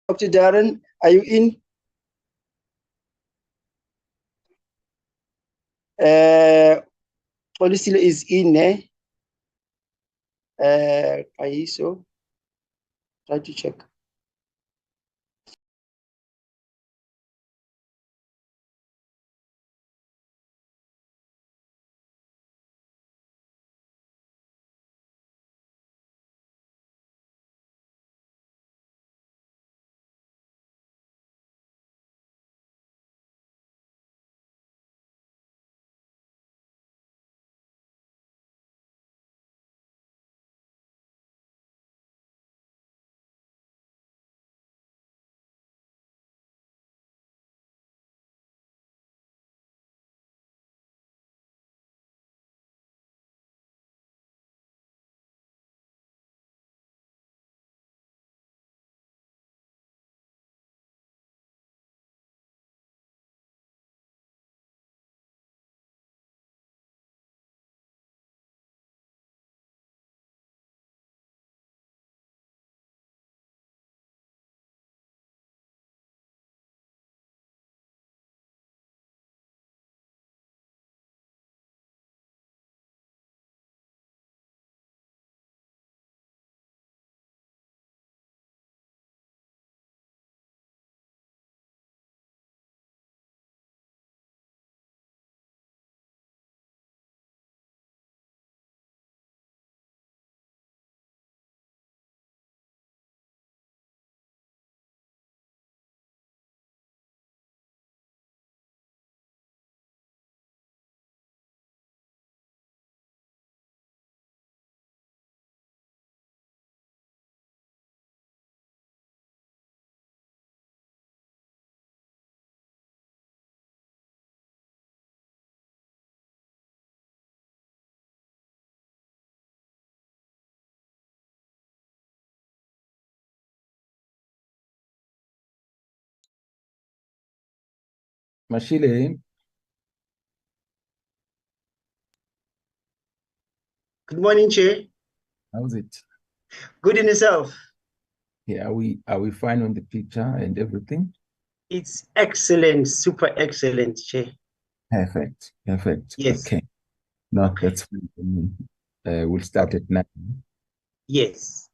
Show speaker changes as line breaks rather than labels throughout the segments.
Dr. Darren, are you in? Policy is in, eh? Kaiso, try to check.
Mashile,
Good morning, Chair.
how's it?
Good in yourself.
Yeah, are we fine on the picture and everything?
It's excellent, super excellent, Chair.
Perfect, perfect.
Yes,
Okay. No, that's fine. We'll start at 9.
yes.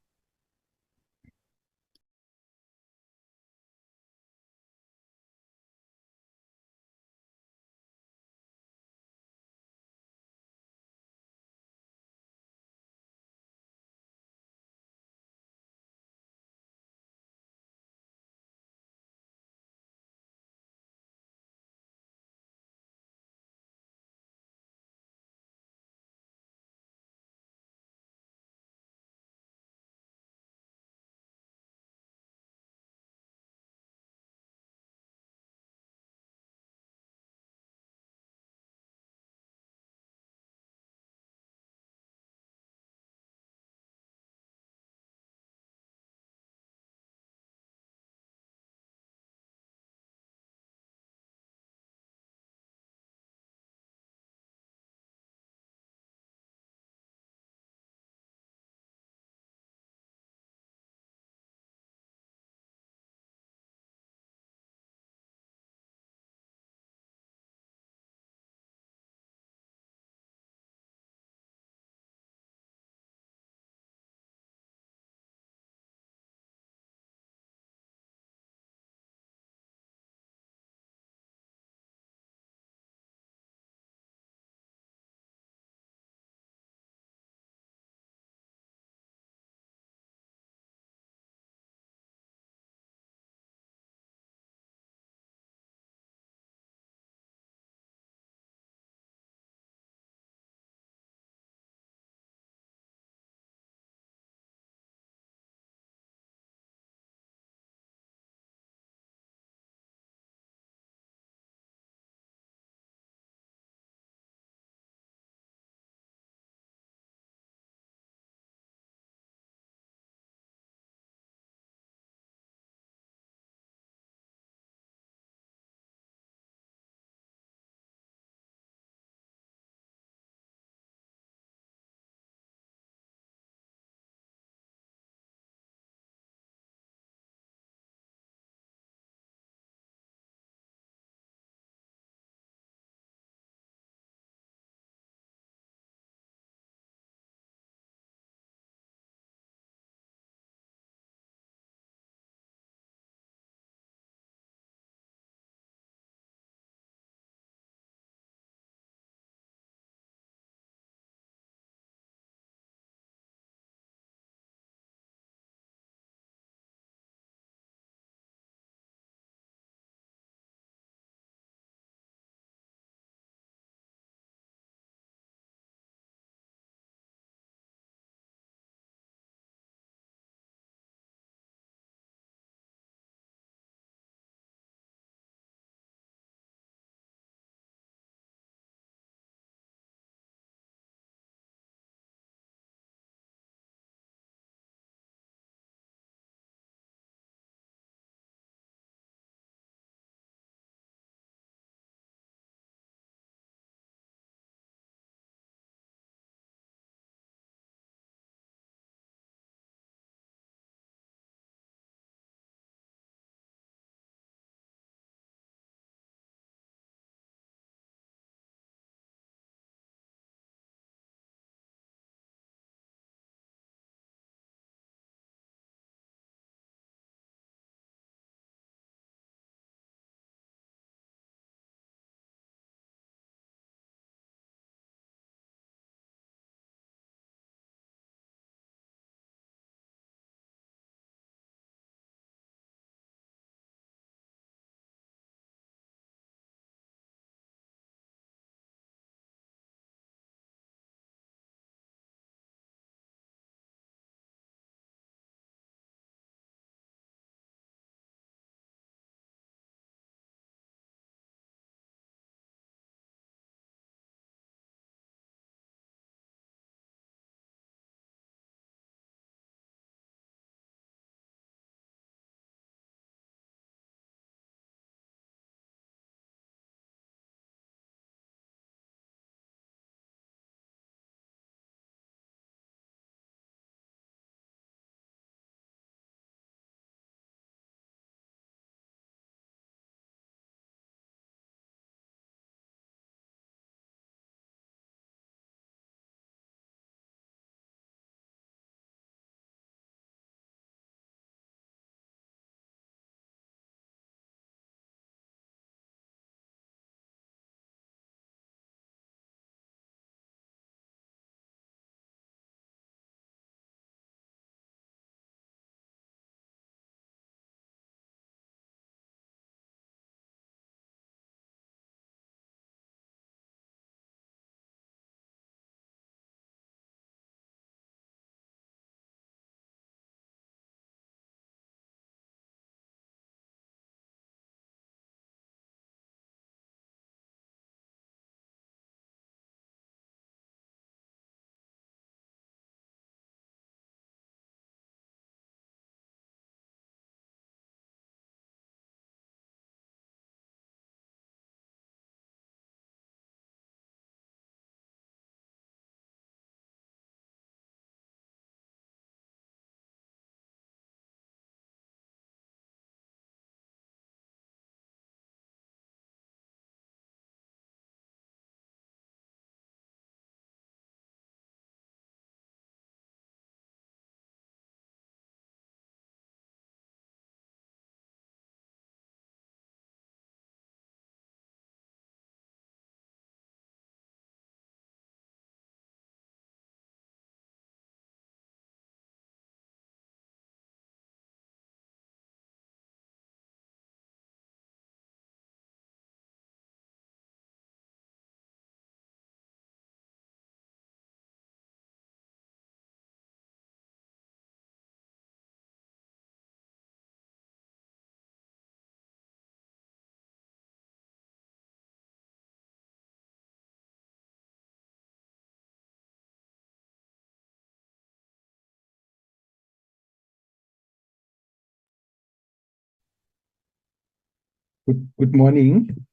Good morning.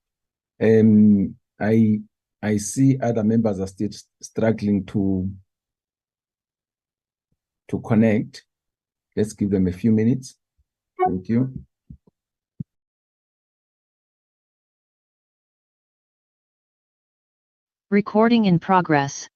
I see other members are still struggling to connect. Let's give them a few minutes. Thank you.
Recording in progress.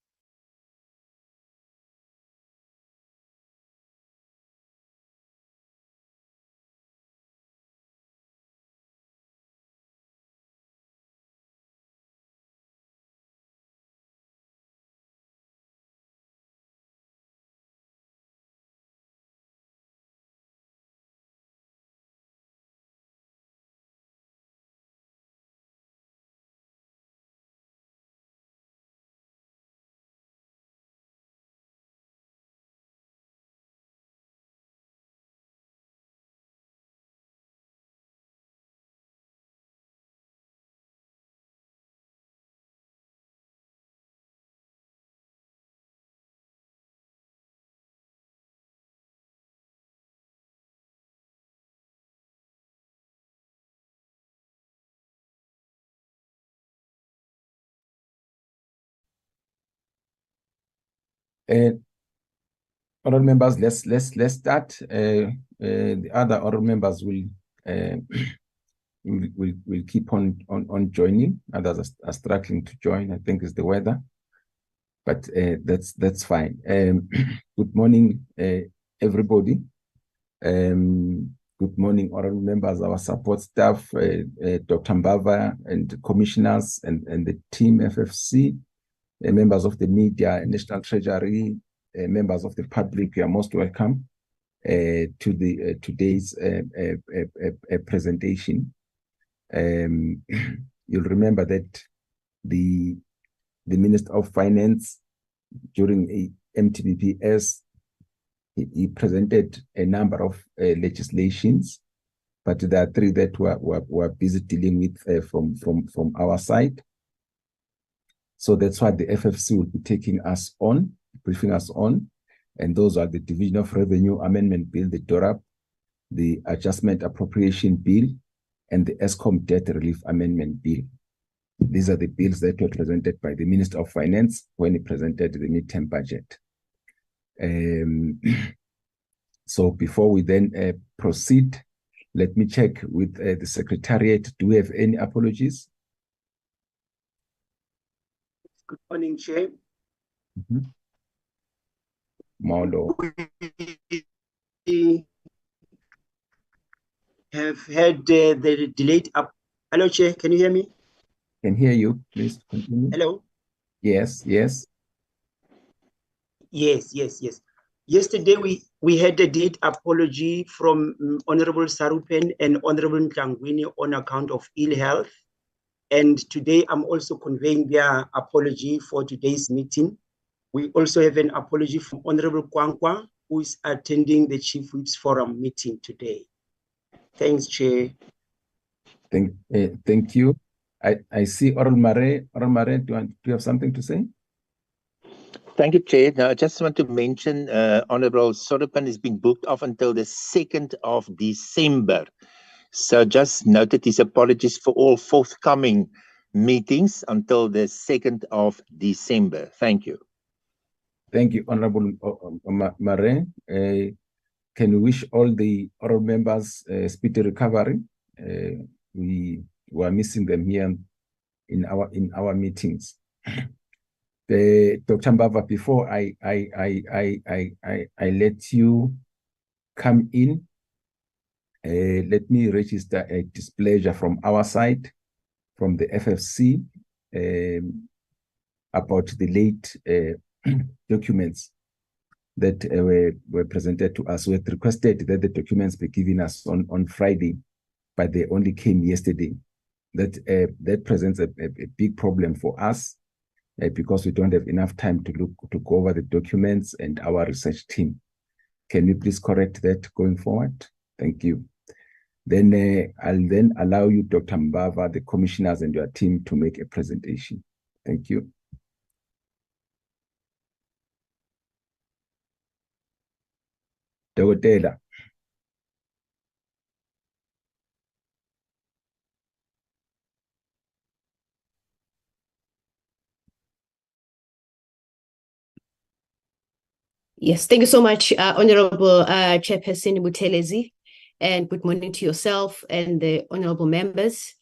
Other members, let's start. The other other members uh, will keep on joining. Others are struggling to join. I think it's the weather, but that's fine. Good morning, everybody. Good morning, honorable members, our support staff, Dr. Mbava and commissioners and the team FFC, members of the media, National Treasury, members of the public. You are most welcome to the today's presentation. You'll remember that the Minister of Finance during a MTBPS, he presented a number of legislations, but there are three that we're busy dealing with from our side. So that's what the FFC will be taking us on, briefing us on, and those are the Division of Revenue Amendment Bill, the DORAP, the Adjustment Appropriation Bill, and the Eskom Debt Relief Amendment Bill. These are the bills that were presented by the Minister of Finance when he presented the midterm budget. So before we then proceed, let me check with the Secretariat. Do we have any apologies?
Good morning, Chair.
Molo.
We have had the delayed up. Hello, Chair, can you hear me?
Can hear you. Please continue.
Hello?
Yes.
Yes. Yesterday, we had a delayed apology from Honorable Sarupen and Honorable Ntlangwini on account of ill health. And today, I'm also conveying their apology for today's meeting. We also have an apology from Honorable Kwankwa, who is attending the Chief Whips Forum meeting today. Thanks, Chair.
Thank you. I see Oral Mare. Oral Mare, do you have something to say?
Thank you, Chair. Now, I just want to mention Honorable Sorupan is being booked off until the 2nd of December. So just noted his apologies for all forthcoming meetings until the 2nd of December. Thank you.
Thank you, Honorable Mare. Can we wish all the oral members speedy recovery? We were missing them here in our meetings. Dr. Mbava, before I let you come in, let me register a displeasure from our side, from the FFC, about the late documents that were presented to us. We had requested that the documents be given us on Friday, but they only came yesterday. That presents a big problem for us because we don't have enough time to go over the documents and our research team. Can you please correct that going forward? Thank you. Then I'll then allow you, Dr. Mbava, the commissioners and your team to make a presentation. Thank you. Dawatela.
Yes, thank you so much, Honorable Chairperson Buthelezi, and good morning to yourself and the honorable members.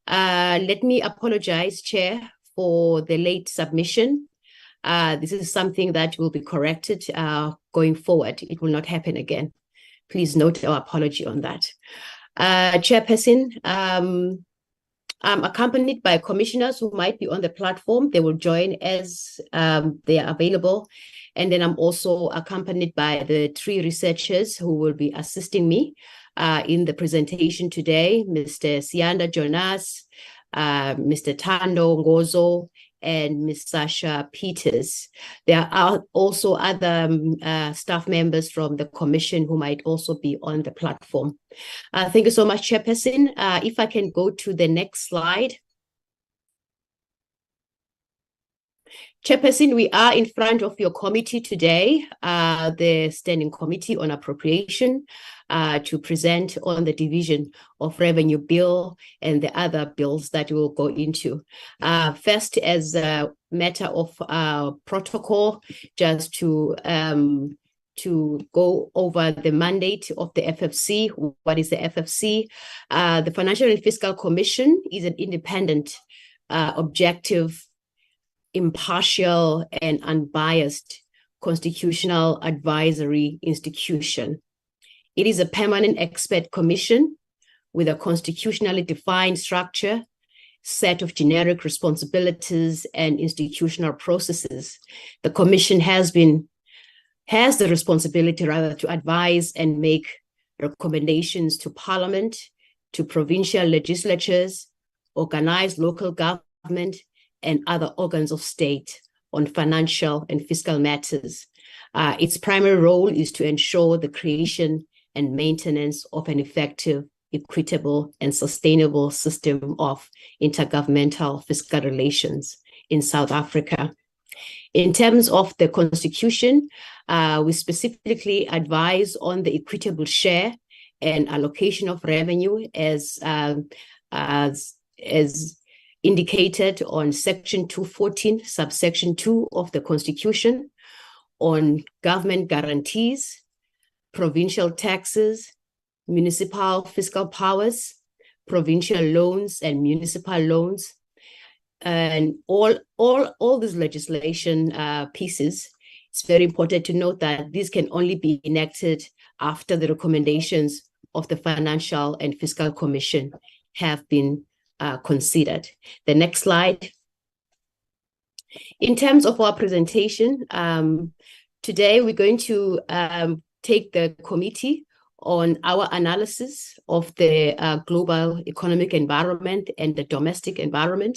Let me apologize, Chair, for the late submission. This is something that will be corrected going forward. It will not happen again. Please note our apology on that. Chairperson, I'm accompanied by commissioners who might be on the platform. They will join as they are available. And then I'm also accompanied by the 3 researchers who will be assisting me in the presentation today, Mr. Sianda Jonas, Mr. Tando Ngozo, and Ms. Sasha Peters. There are also other staff members from the Commission who might also be on the platform. Thank you so much, Chairperson. If I can go to the next slide. Chairperson, we are in front of your committee today, the Standing Committee on Appropriation, to present on the division of revenue bill and the other bills that we will go into. First, as a matter of protocol, just to go over the mandate of the FFC. What is the FFC? The Financial and Fiscal Commission is an independent, objective, impartial and unbiased constitutional advisory institution. It is a permanent expert commission with a constitutionally defined structure, set of generic responsibilities and institutional processes. The commission has the responsibility rather to advise and make recommendations to Parliament, to provincial legislatures, organized local government, and other organs of state on financial and fiscal matters. Its primary role is to ensure the creation and maintenance of an effective, equitable, and sustainable system of intergovernmental fiscal relations in South Africa. In terms of the Constitution, we specifically advise on the equitable share and allocation of revenue as indicated on Section 214, subsection 2 of the Constitution, on government guarantees, provincial taxes, municipal fiscal powers, provincial loans and municipal loans, and all these legislation pieces. It's very important to note that these can only be enacted after the recommendations of the Financial and Fiscal Commission have been considered. The next slide. In terms of our presentation, today we're going to take the committee on our analysis of the global economic environment and the domestic environment.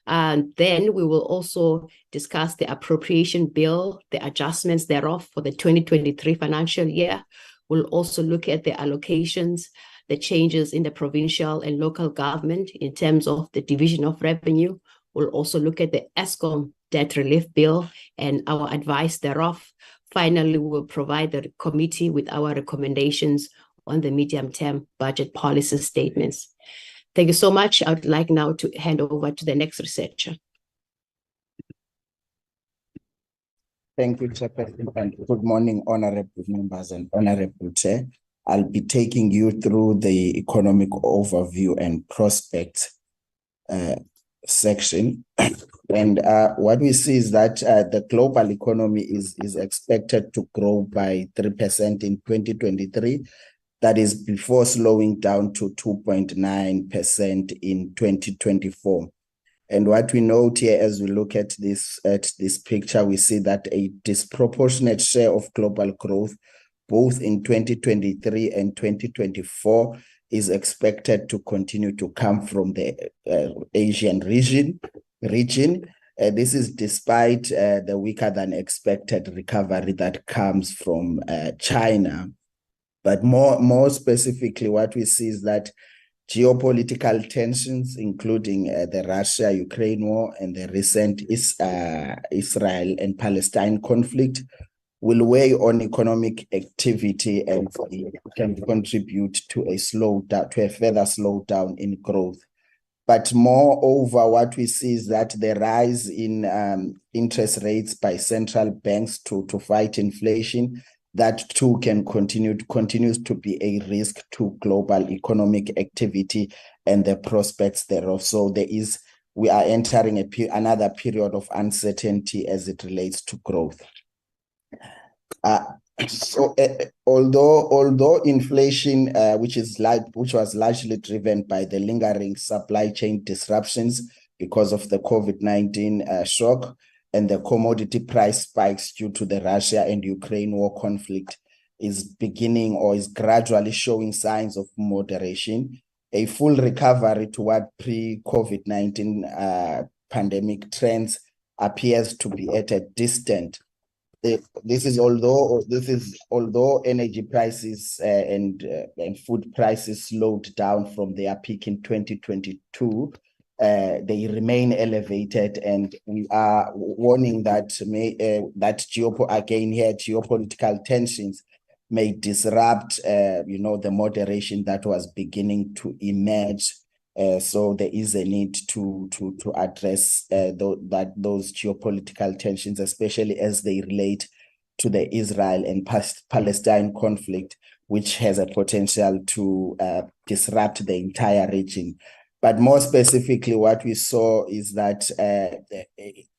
And then we will also discuss the appropriation bill, the adjustments thereof for the 2023 financial year. We'll also look at the allocations, the changes in the provincial and local government in terms of the division of revenue. We'll also look at the Eskom debt relief bill and our advice thereof. Finally, we'll provide the committee with our recommendations on the medium-term budget policy statements. Thank you so much. I would like now to hand over to the next researcher.
Thank you, Chairperson, and good morning, honorable members and honorable Chair. I'll be taking you through the economic overview and prospects section. And what we see is that the global economy is expected to grow by 3% in 2023. That is before slowing down to 2.9% in 2024. And what we note here as we look at this picture, we see that a disproportionate share of global growth, both in 2023 and 2024, is expected to continue to come from the Asian region. This is despite the weaker than expected recovery that comes from China. But more specifically, what we see is that geopolitical tensions, including the Russia-Ukraine war and the recent Israel and Palestine conflict, will weigh on economic activity and can contribute to a further slowdown in growth. But moreover, what we see is that the rise in interest rates by central banks to fight inflation, that too continues to be a risk to global economic activity and the prospects thereof. So we are entering another period of uncertainty as it relates to growth. Although inflation, which was largely driven by the lingering supply chain disruptions because of the COVID-19 shock and the commodity price spikes due to the Russia and Ukraine war conflict, is beginning or is gradually showing signs of moderation, a full recovery toward pre-COVID-19 pandemic trends appears to be at a distance. This is although energy prices and food prices slowed down from their peak in 2022, they remain elevated, and we are warning that geopolitical tensions may disrupt the moderation that was beginning to emerge. So there is a need to address those geopolitical tensions, especially as they relate to the Israel and Palestine conflict, which has a potential to disrupt the entire region. But more specifically, what we saw is that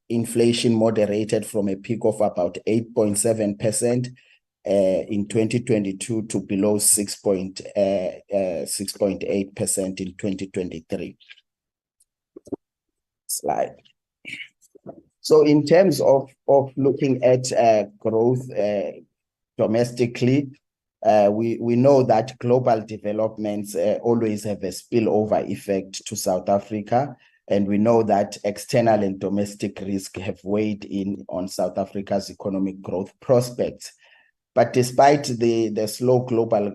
inflation moderated from a peak of about 8.7% in 2022 to below 6.8% in 2023. Slide. So in terms of looking at growth domestically, we know that global developments always have a spillover effect to South Africa, and we know that external and domestic risk have weighed in on South Africa's economic growth prospects. But despite the slow global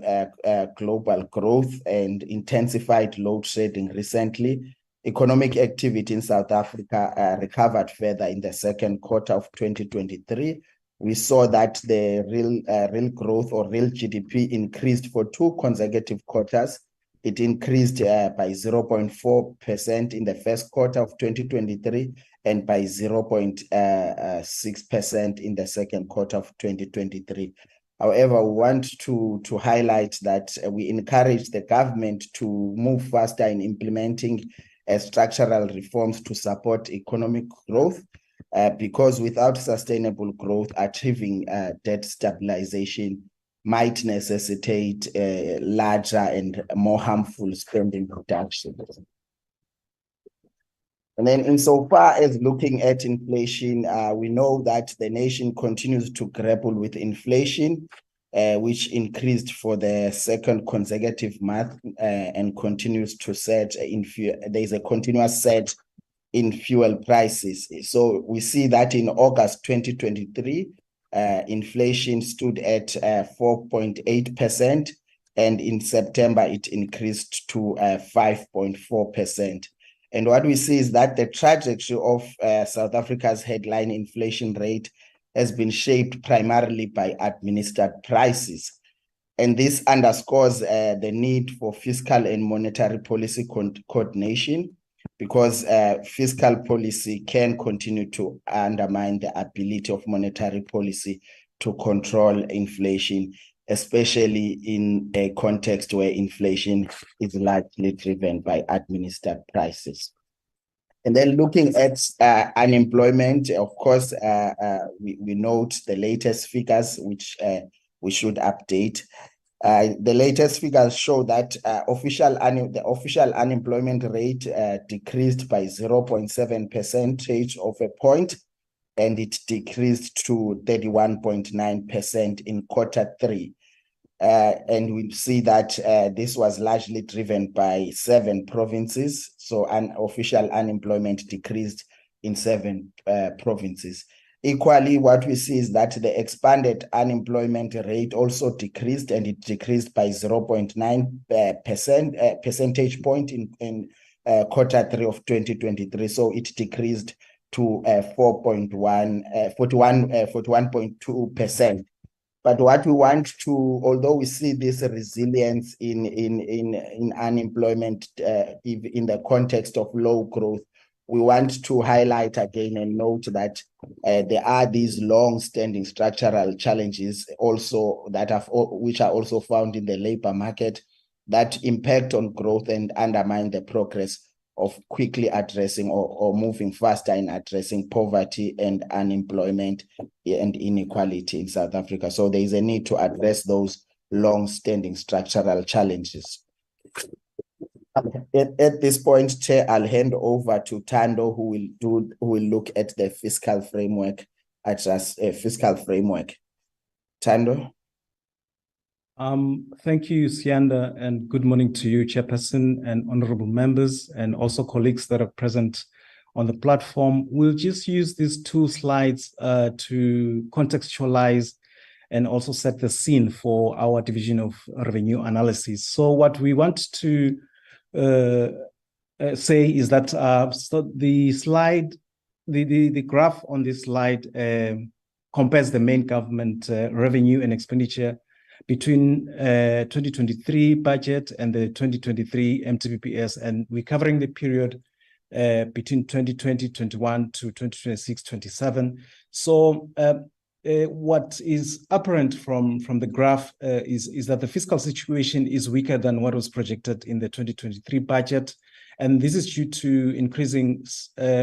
growth and intensified load shedding recently, economic activity in South Africa recovered further in the second quarter of 2023. We saw that the real growth or real GDP increased for 2 consecutive quarters. It increased by 0.4% in the first quarter of 2023 and by 0.6% in the second quarter of 2023. However, we want to highlight that we encourage the government to move faster in implementing structural reforms to support economic growth, because without sustainable growth, achieving debt stabilization might necessitate larger and more harmful spending reductions. And then insofar as looking at inflation, we know that the nation continues to grapple with inflation, which increased for the second consecutive month and continues to surge there's a continuous surge in fuel prices. So we see that in August 2023, inflation stood at 4.8%, and in September it increased to 5.4%. And what we see is that the trajectory of South Africa's headline inflation rate has been shaped primarily by administered prices. And this underscores the need for fiscal and monetary policy coordination, because fiscal policy can continue to undermine the ability of monetary policy to control inflation, especially in a context where inflation is largely driven by administered prices. And then looking at unemployment, of course, we note the latest figures, which we should update. The latest figures show that the official unemployment rate decreased by 0.7 percentage of a point, and it decreased to 31.9% in Q3. And we see that this was largely driven by 7 provinces. So official unemployment decreased in 7 provinces. Equally, what we see is that the expanded unemployment rate also decreased, and it decreased by 0.9 percentage point in Q3 of 2023. So it decreased to 41.2%. But what we want to, although we see this resilience in unemployment in the context of low growth, we want to highlight again and note that there are these long-standing structural challenges also which are also found in the labor market that impact on growth and undermine the progress of quickly addressing or moving faster in addressing poverty and unemployment and inequality in South Africa. So there is a need to address those long-standing structural challenges. At this point, Chair, I'll hand over to Tando, who will look at the fiscal framework, fiscal framework. Tando.
Thank you, Sianda, and good morning to you, Chairperson, and honorable members, and also colleagues that are present on the platform. We'll just use these two slides to contextualize and also set the scene for our division of revenue analysis. So what we want to say is that so the slide, the graph on this slide compares the main government revenue and expenditure between 2023 budget and the 2023 MTBPS, and we're covering the period between 2020-21 to 2026-27. So what is apparent from the graph is that the fiscal situation is weaker than what was projected in the 2023 budget. And this is due to increasing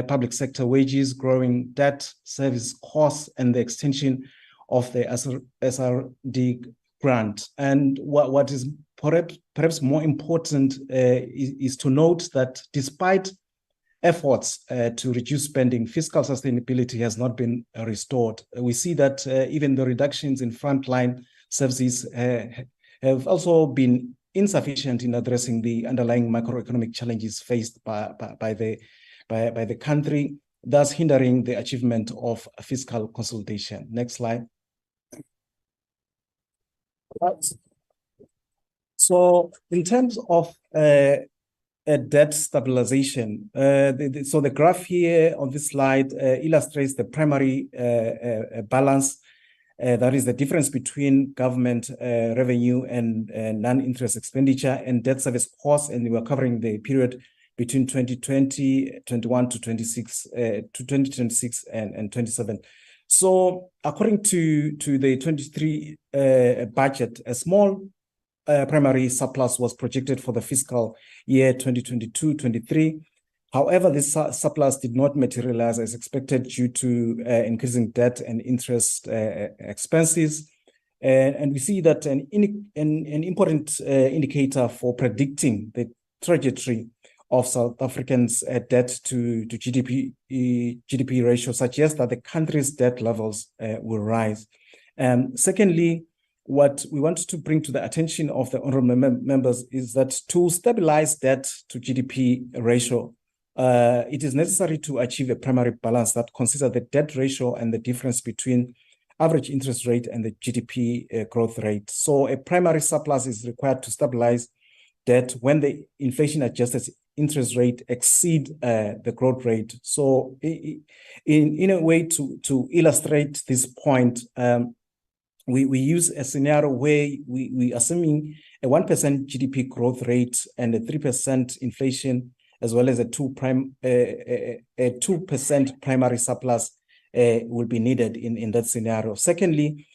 public sector wages, growing debt, service costs, and the extension of the SRD grant. And what is perhaps more important is to note that despite efforts to reduce spending, fiscal sustainability has not been restored. We see that even the reductions in frontline services have also been insufficient in addressing the underlying macroeconomic challenges faced by the country, thus hindering the achievement of fiscal consolidation. Next slide. So in terms of debt stabilization, so the graph here on this slide illustrates the primary balance, that is the difference between government revenue and non-interest expenditure and debt service costs, and we are covering the period between 2020, 21 to 2026 and 27. So according to the 23 budget, a small primary surplus was projected for the fiscal year 2022-23. However, this surplus did not materialize as expected due to increasing debt and interest expenses. And we see that an important indicator for predicting the trajectory of South Africans' debt to GDP ratio suggests that the country's debt levels will rise. Secondly, what we want to bring to the attention of the honorable members is that to stabilize debt to GDP ratio, it is necessary to achieve a primary balance that considers the debt ratio and the difference between average interest rate and the GDP growth rate. So a primary surplus is required to stabilize debt when the inflation-adjusted interest rate exceed the growth rate. So in a way to illustrate this point, we use a scenario where we assuming a 1% GDP growth rate and a 3% inflation, as well as a 2% primary surplus will be needed in that scenario. Secondly,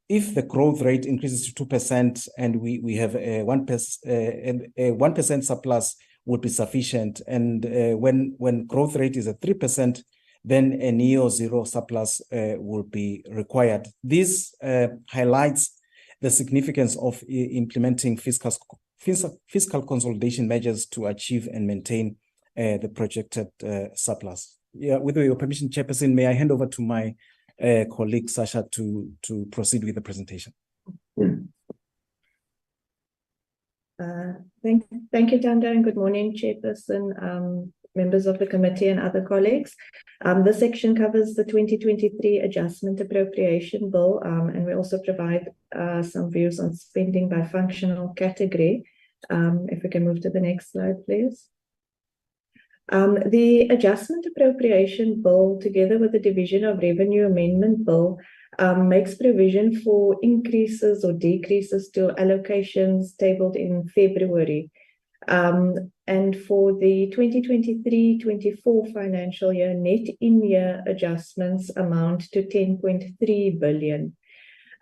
if the growth rate increases to 2% and we have a 1% surplus would be sufficient. And when growth rate is at 3%, then a neo-zero surplus will be required. This highlights the significance of implementing fiscal consolidation measures to achieve and maintain the projected surplus. Yeah, with your permission, Chairperson, may I hand over to my colleague Sasha to proceed with the presentation.
Thank you, Tanda, and good morning, Chairperson, members of the committee and other colleagues. This section covers the 2023 Adjustment Appropriation Bill, and we also provide some views on spending by functional category. If we can move to the next slide, please. The Adjustment Appropriation Bill, together with the Division of Revenue Amendment Bill, makes provision for increases or decreases to allocations tabled in February. And for the 2023-24 financial year, net in-year adjustments amount to 10.3 billion.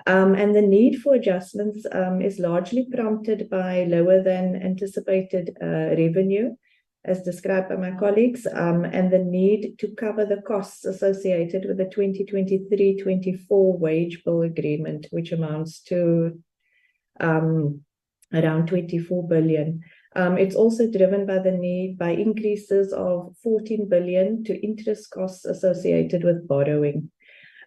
And the need for adjustments is largely prompted by lower than anticipated revenue, as described by my colleagues, and the need to cover the costs associated with the 2023-24 wage bill agreement, which amounts to around 24 billion. It's also driven by the need by increases of 14 billion to interest costs associated with borrowing.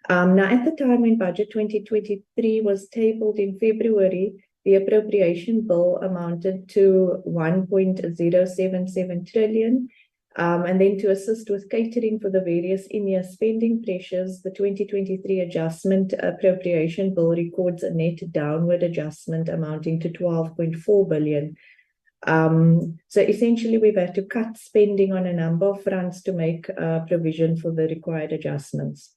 Now, at the time when Budget 2023 was tabled in February, the appropriation bill amounted to 1.077 trillion. And then to assist with catering for the various in-year spending pressures, the 2023 adjustment appropriation bill records a net downward adjustment amounting to 12.4 billion. So essentially, we've had to cut spending on a number of fronts to make provision for the required adjustments.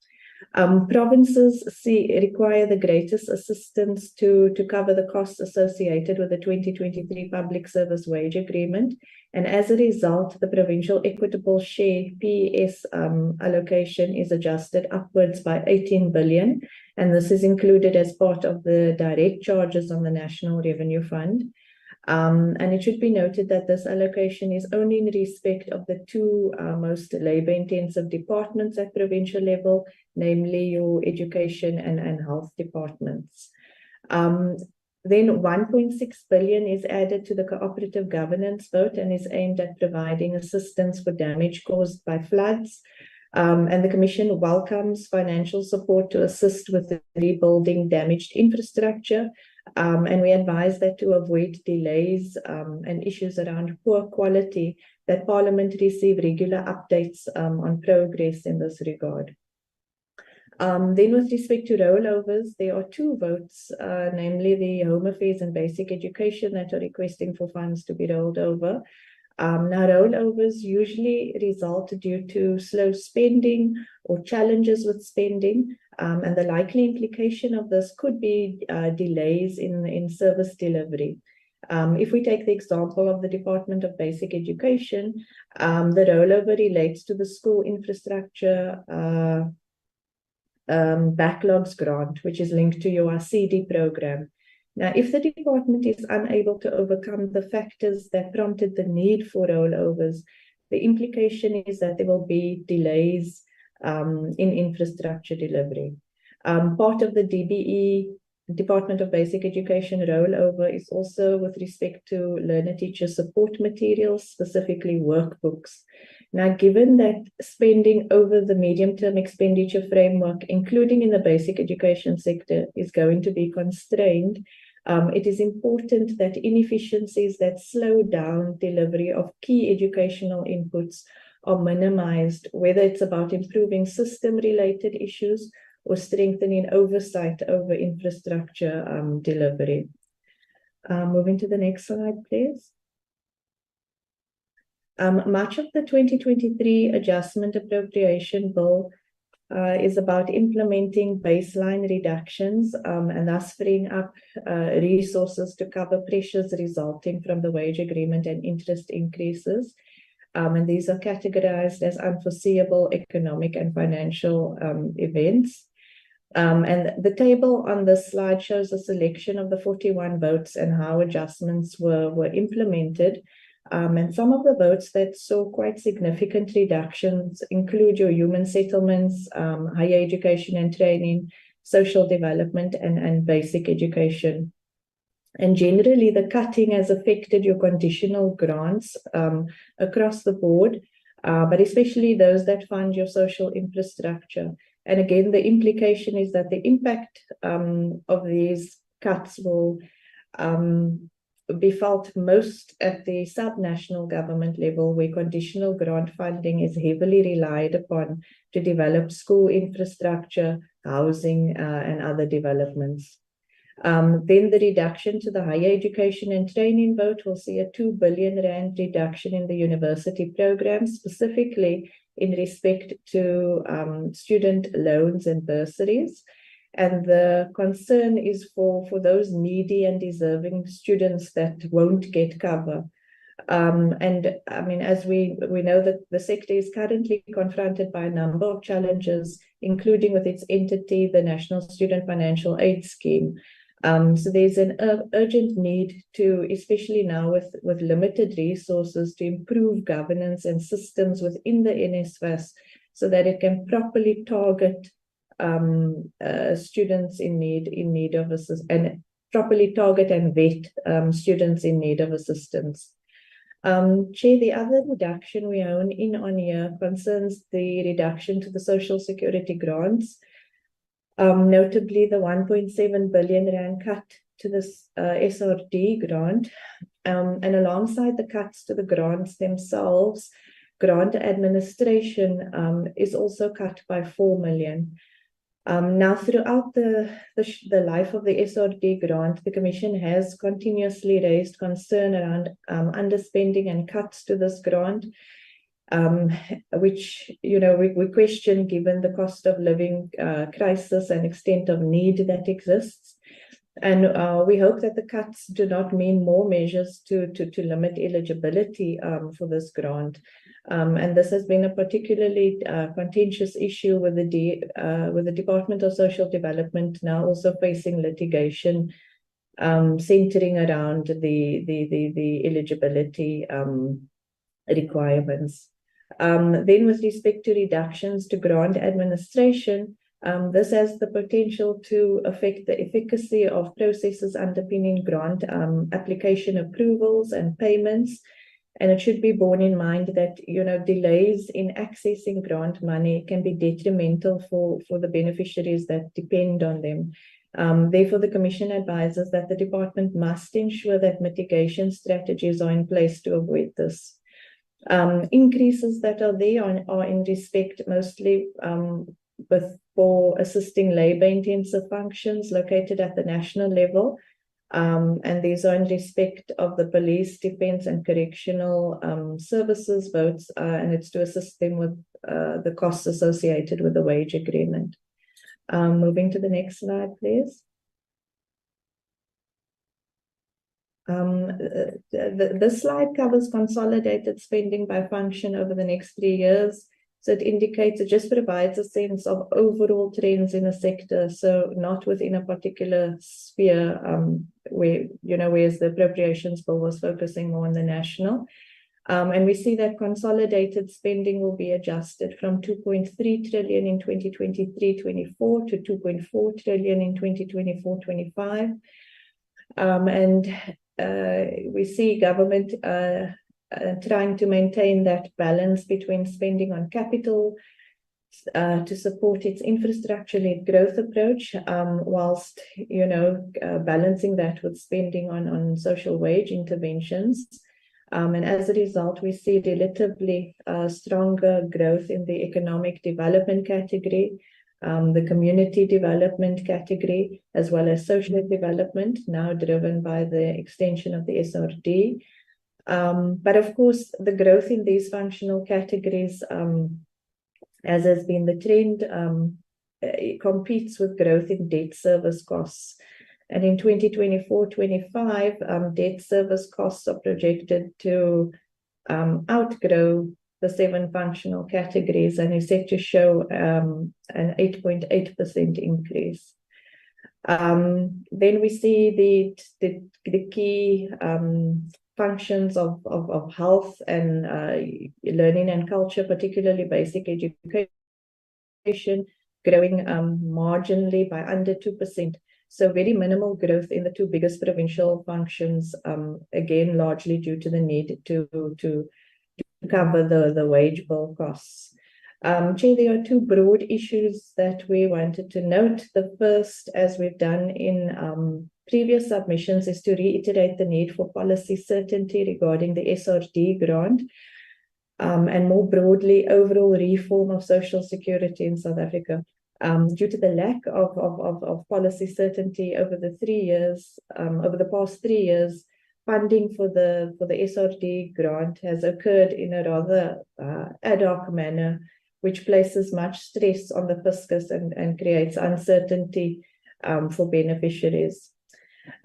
Provinces require the greatest assistance to cover the costs associated with the 2023 Public Service Wage Agreement. And as a result, the Provincial Equitable Share PES allocation is adjusted upwards by 18 billion. And this is included as part of the direct charges on the National Revenue Fund. And it should be noted that this allocation is only in respect of the two most labor-intensive departments at provincial level, namely your education and health departments. Then 1.6 billion is added to the cooperative governance vote and is aimed at providing assistance for damage caused by floods. And the Commission welcomes financial support to assist with the rebuilding damaged infrastructure. And we advise that to avoid delays and issues around poor quality, that Parliament receive regular updates on progress in this regard. Then with respect to rollovers, there are two votes, namely the Home Affairs and Basic Education, that are requesting for funds to be rolled over. Now, rollovers usually result due to slow spending or challenges with spending, and the likely implication of this could be delays in service delivery. If we take the example of the Department of Basic Education, the rollover relates to the school infrastructure backlogs grant, which is linked to your CD program. Now, if the department is unable to overcome the factors that prompted the need for rollovers, the implication is that there will be delays in infrastructure delivery. Part of the DBE, Department of Basic Education rollover, is also with respect to learner-teacher support materials, specifically workbooks. Now, given that spending over the medium-term expenditure framework, including in the basic education sector, is going to be constrained, it is important that inefficiencies that slow down delivery of key educational inputs are minimized, whether it's about improving system-related issues or strengthening oversight over infrastructure delivery. Moving to the next slide, please. Much of the 2023 Adjustment Appropriation Bill is about implementing baseline reductions and thus freeing up resources to cover pressures resulting from the wage agreement and interest increases. And these are categorized as unforeseeable economic and financial events. And the table on this slide shows a selection of the 41 votes and how adjustments were implemented. And some of the votes that saw quite significant reductions include your human settlements, higher education and training, social development, and basic education. And generally, the cutting has affected your conditional grants across the board, but especially those that fund your social infrastructure. And again, the implication is that the impact of these cuts will be felt most at the subnational government level, where conditional grant funding is heavily relied upon to develop school infrastructure, housing, and other developments. Then the reduction to the higher education and training vote will see a 2 billion rand reduction in the university program, specifically in respect to student loans and bursaries. And the concern is for those needy and deserving students that won't get cover. And I mean, as we know that the sector is currently confronted by a number of challenges, including with its entity, the National Student Financial Aid Scheme. So there's an urgent need to, especially now with limited resources, to improve governance and systems within the NSFAS so that it can properly target students in need of assistance, and properly target and vet students in need of assistance. Chair, the other reduction we own in on here concerns the reduction to the Social Security grants, notably the 1.7 billion rand cut to this SRD grant, and alongside the cuts to the grants themselves, grant administration is also cut by 4 million. Now, throughout the life of the SRD grant, the Commission has continuously raised concern around underspending and cuts to this grant, which, you know, we question given the cost of living crisis and extent of need that exists. And we hope that the cuts do not mean more measures to limit eligibility for this grant. And this has been a particularly contentious issue with the Department of Social Development now also facing litigation centering around the eligibility requirements. Then with respect to reductions to grant administration, this has the potential to affect the efficacy of processes underpinning grant application approvals and payments. And it should be borne in mind that, you know, delays in accessing grant money can be detrimental for the beneficiaries that depend on them. Therefore, the Commission advises that the department must ensure that mitigation strategies are in place to avoid this. Increases that are there are in respect mostly for assisting labor-intensive functions located at the national level. And these are in respect of the police, defense, and correctional services votes, and it's to assist them with the costs associated with the wage agreement. Moving to the next slide, please. This slide covers consolidated spending by function over the next 3 years. So it indicates, it just provides a sense of overall trends in a sector, so not within a particular sphere where, you know, whereas the Appropriations Bill was focusing more on the national. And we see that consolidated spending will be adjusted from 2.3 trillion in 2023-24 to 2.4 trillion in 2024-25. And we see government trying to maintain that balance between spending on capital to support its infrastructure-led growth approach, whilst, you know, balancing that with spending on social wage interventions. And as a result, we see relatively stronger growth in the economic development category, the community development category, as well as social development, now driven by the extension of the SRD. But of course, the growth in these functional categories, as has been the trend, it competes with growth in debt service costs. And in 2024-25, debt service costs are projected to outgrow the 7 functional categories and is set to show an 8.8% increase. Then we see the key functions of health and learning and culture, particularly basic education, growing marginally by under 2%. So very minimal growth in the 2 biggest provincial functions, again, largely due to the need to cover the wage bill costs. Chair, there are 2 broad issues that we wanted to note. The first, as we've done in previous submissions, is to reiterate the need for policy certainty regarding the SRD grant, and more broadly, overall reform of social security in South Africa. Due to the lack of policy certainty over the 3 years, over the past 3 years, funding for the SRD grant has occurred in a rather ad hoc manner, which places much stress on the fiscus and creates uncertainty for beneficiaries.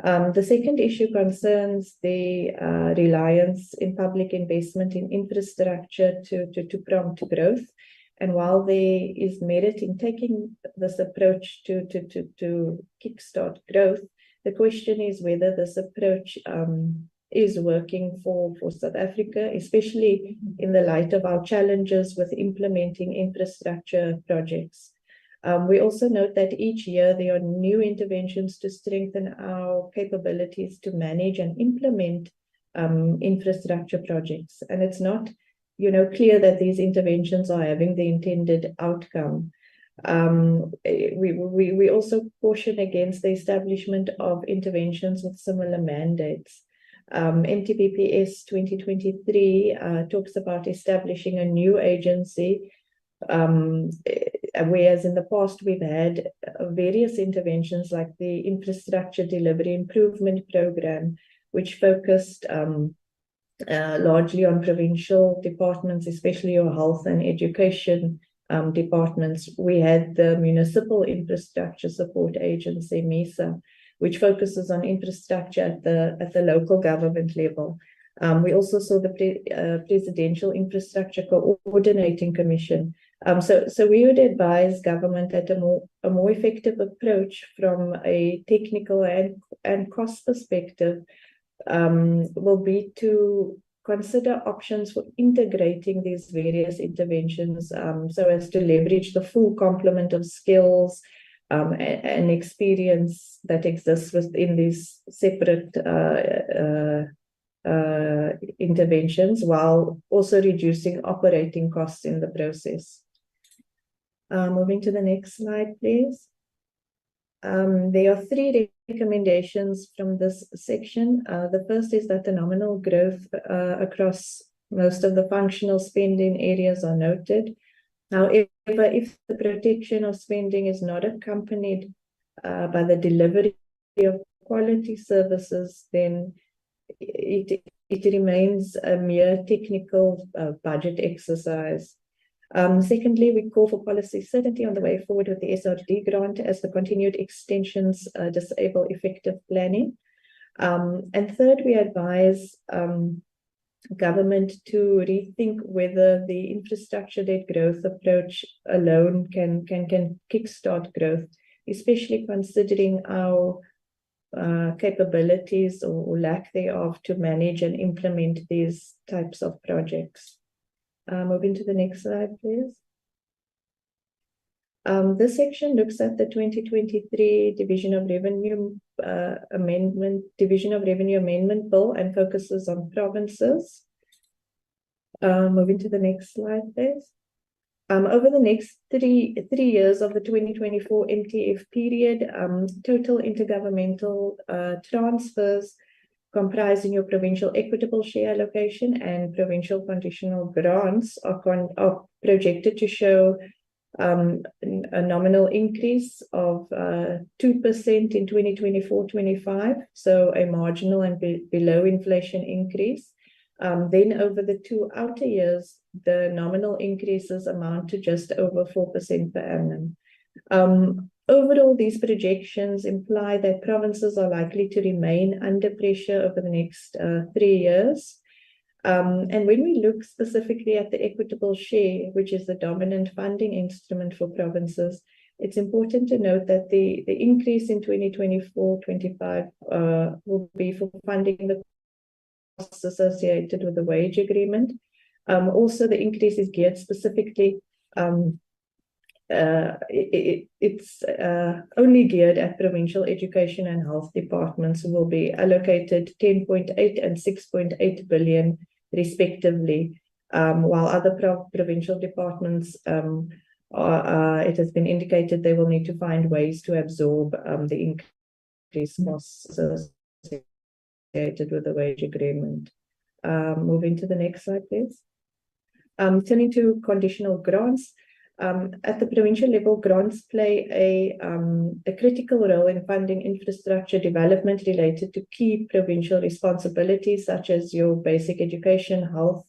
The second issue concerns the reliance in public investment in infrastructure to prompt growth. And while there is merit in taking this approach to kickstart growth, the question is whether this approach is working for South Africa, especially in the light of our challenges with implementing infrastructure projects. We also note that each year there are new interventions to strengthen our capabilities to manage and implement infrastructure projects. And it's not, clear that these interventions are having the intended outcome. We also caution against the establishment of interventions with similar mandates. MTBPS 2023 talks about establishing a new agency, whereas in the past we've had various interventions like the Infrastructure Delivery Improvement Program, which focused largely on provincial departments, especially your health and education departments. We had the Municipal Infrastructure Support Agency, MISA, which focuses on infrastructure at the local government level. We also saw the Presidential Infrastructure Coordinating Commission. So we would advise government that a more effective approach from a technical and cost perspective will be to consider options for integrating these various interventions so as to leverage the full complement of skills and experience that exists within these separate interventions, while also reducing operating costs in the process. Moving to the next slide, please. There are 3 recommendations from this section. The first is that the nominal growth across most of the functional spending areas are noted. However, if the protection of spending is not accompanied by the delivery of quality services, then it remains a mere technical budget exercise. Secondly, we call for policy certainty on the way forward with the SRD grant, as the continued extensions disable effective planning. And third, we advise government to rethink whether the infrastructure-led growth approach alone can kickstart growth, especially considering our capabilities or lack thereof to manage and implement these types of projects. Moving to the next slide, please. This section looks at the 2023 Division of Revenue Amendment Bill and focuses on provinces. Moving to the next slide, please. Over the next three years of the 2024 MTF period, total intergovernmental transfers comprising your provincial equitable share allocation and provincial conditional grants are projected to show a nominal increase of 2% in 2024-25, so a marginal and below inflation increase. Then over the 2 outer years, the nominal increases amount to just over 4% per annum. Overall, these projections imply that provinces are likely to remain under pressure over the next 3 years. And when we look specifically at the equitable share, which is the dominant funding instrument for provinces, it's important to note that the increase in 2024-25 will be for funding the costs associated with the wage agreement. Also, the increase is geared specifically it's only geared at provincial education and health departments, who will be allocated 10.8 and 6.8 billion respectively, while other provincial departments, it has been indicated they will need to find ways to absorb the increased costs associated with the wage agreement. Moving to the next slide, please. Turning to conditional grants. At the provincial level, grants play a critical role in funding infrastructure development related to key provincial responsibilities, such as your basic education, health,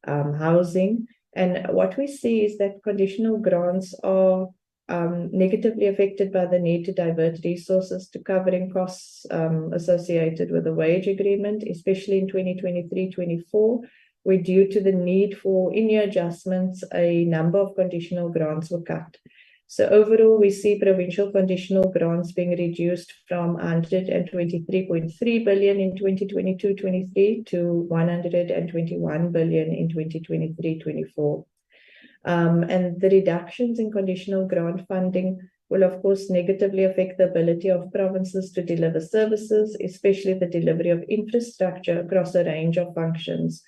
housing. And what we see is that conditional grants are negatively affected by the need to divert resources to covering costs associated with the wage agreement, especially in 2023-24, where due to the need for in-year adjustments, a number of conditional grants were cut. So overall, we see provincial conditional grants being reduced from 123.3 billion in 2022-23 to 121 billion in 2023-24. And the reductions in conditional grant funding will, of course, negatively affect the ability of provinces to deliver services, especially the delivery of infrastructure across a range of functions.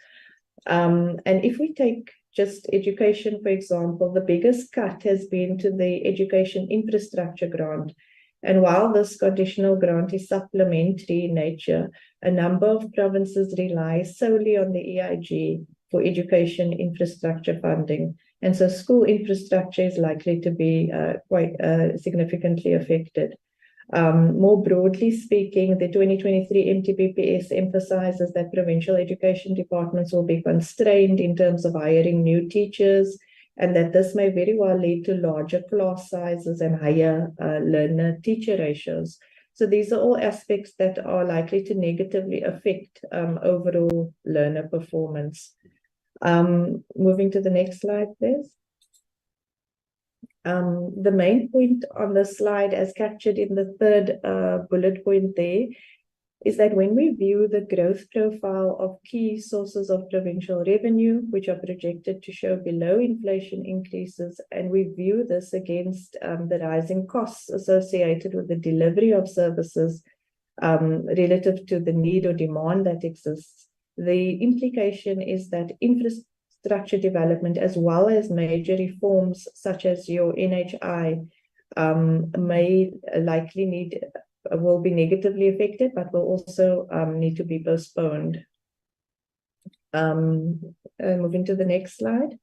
And if we take just education, for example, the biggest cut has been to the education infrastructure grant. And while this conditional grant is supplementary in nature, a number of provinces rely solely on the EIG for education infrastructure funding. And so school infrastructure is likely to be quite significantly affected. More broadly speaking, the 2023 MTBPS emphasizes that provincial education departments will be constrained in terms of hiring new teachers, and that this may very well lead to larger class sizes and higher learner-teacher ratios. So these are all aspects that are likely to negatively affect overall learner performance. Moving to the next slide, please. The main point on the slide, as captured in the third bullet point there, is that when we view the growth profile of key sources of provincial revenue, which are projected to show below inflation increases, and we view this against the rising costs associated with the delivery of services relative to the need or demand that exists, the implication is that infrastructure development, as well as major reforms such as your NHI, will be negatively affected, but will also need to be postponed. Moving to the next slide.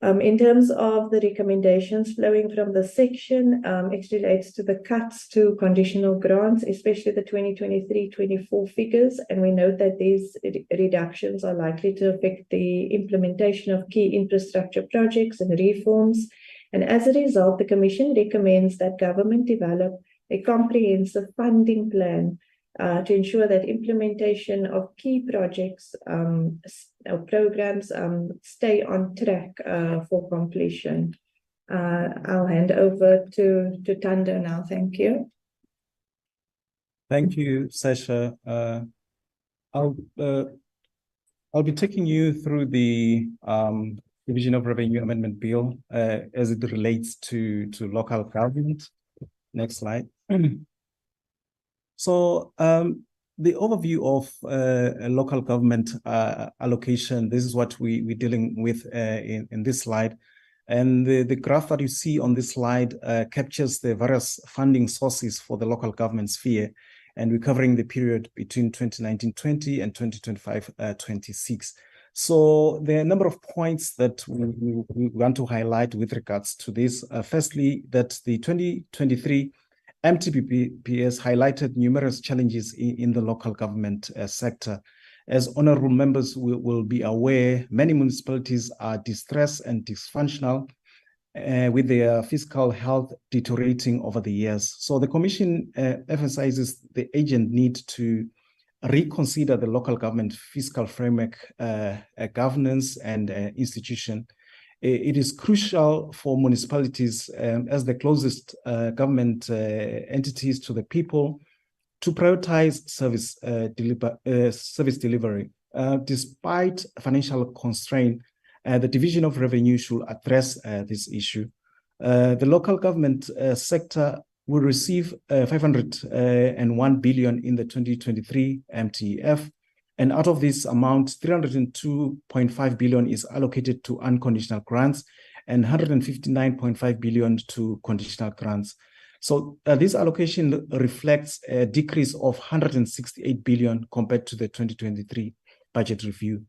In terms of the recommendations flowing from the section, it relates to the cuts to conditional grants, especially the 2023-24 figures. And we note that these reductions are likely to affect the implementation of key infrastructure projects and reforms. And as a result, the Commission recommends that government develop a comprehensive funding plan to ensure that implementation of key projects or programs stay on track for completion. I'll hand over to Thando now. Thank you.
Thank you, Sasha. I'll be taking you through the Division of Revenue Amendment Bill as it relates to local government. Next slide. So the overview of local government allocation, this is what we're dealing with in this slide. And the graph that you see on this slide captures the various funding sources for the local government sphere. And we're covering the period between 2019-20 and 2025-26. So there are a number of points that we want to highlight with regards to this. Firstly, that the 2023 MTBPS highlighted numerous challenges in the local government sector. As honorable members will be aware, many municipalities are distressed and dysfunctional with their fiscal health deteriorating over the years. So the Commission emphasizes the urgent need to reconsider the local government fiscal framework, governance and institution. It is crucial for municipalities as the closest government entities to the people to prioritize service delivery. Despite financial constraint, the Division of Revenue should address this issue. The local government sector will receive 501 billion in the 2023 MTF. And out of this amount, 302.5 billion is allocated to unconditional grants and 159.5 billion to conditional grants. So this allocation reflects a decrease of 168 billion compared to the 2023 budget review.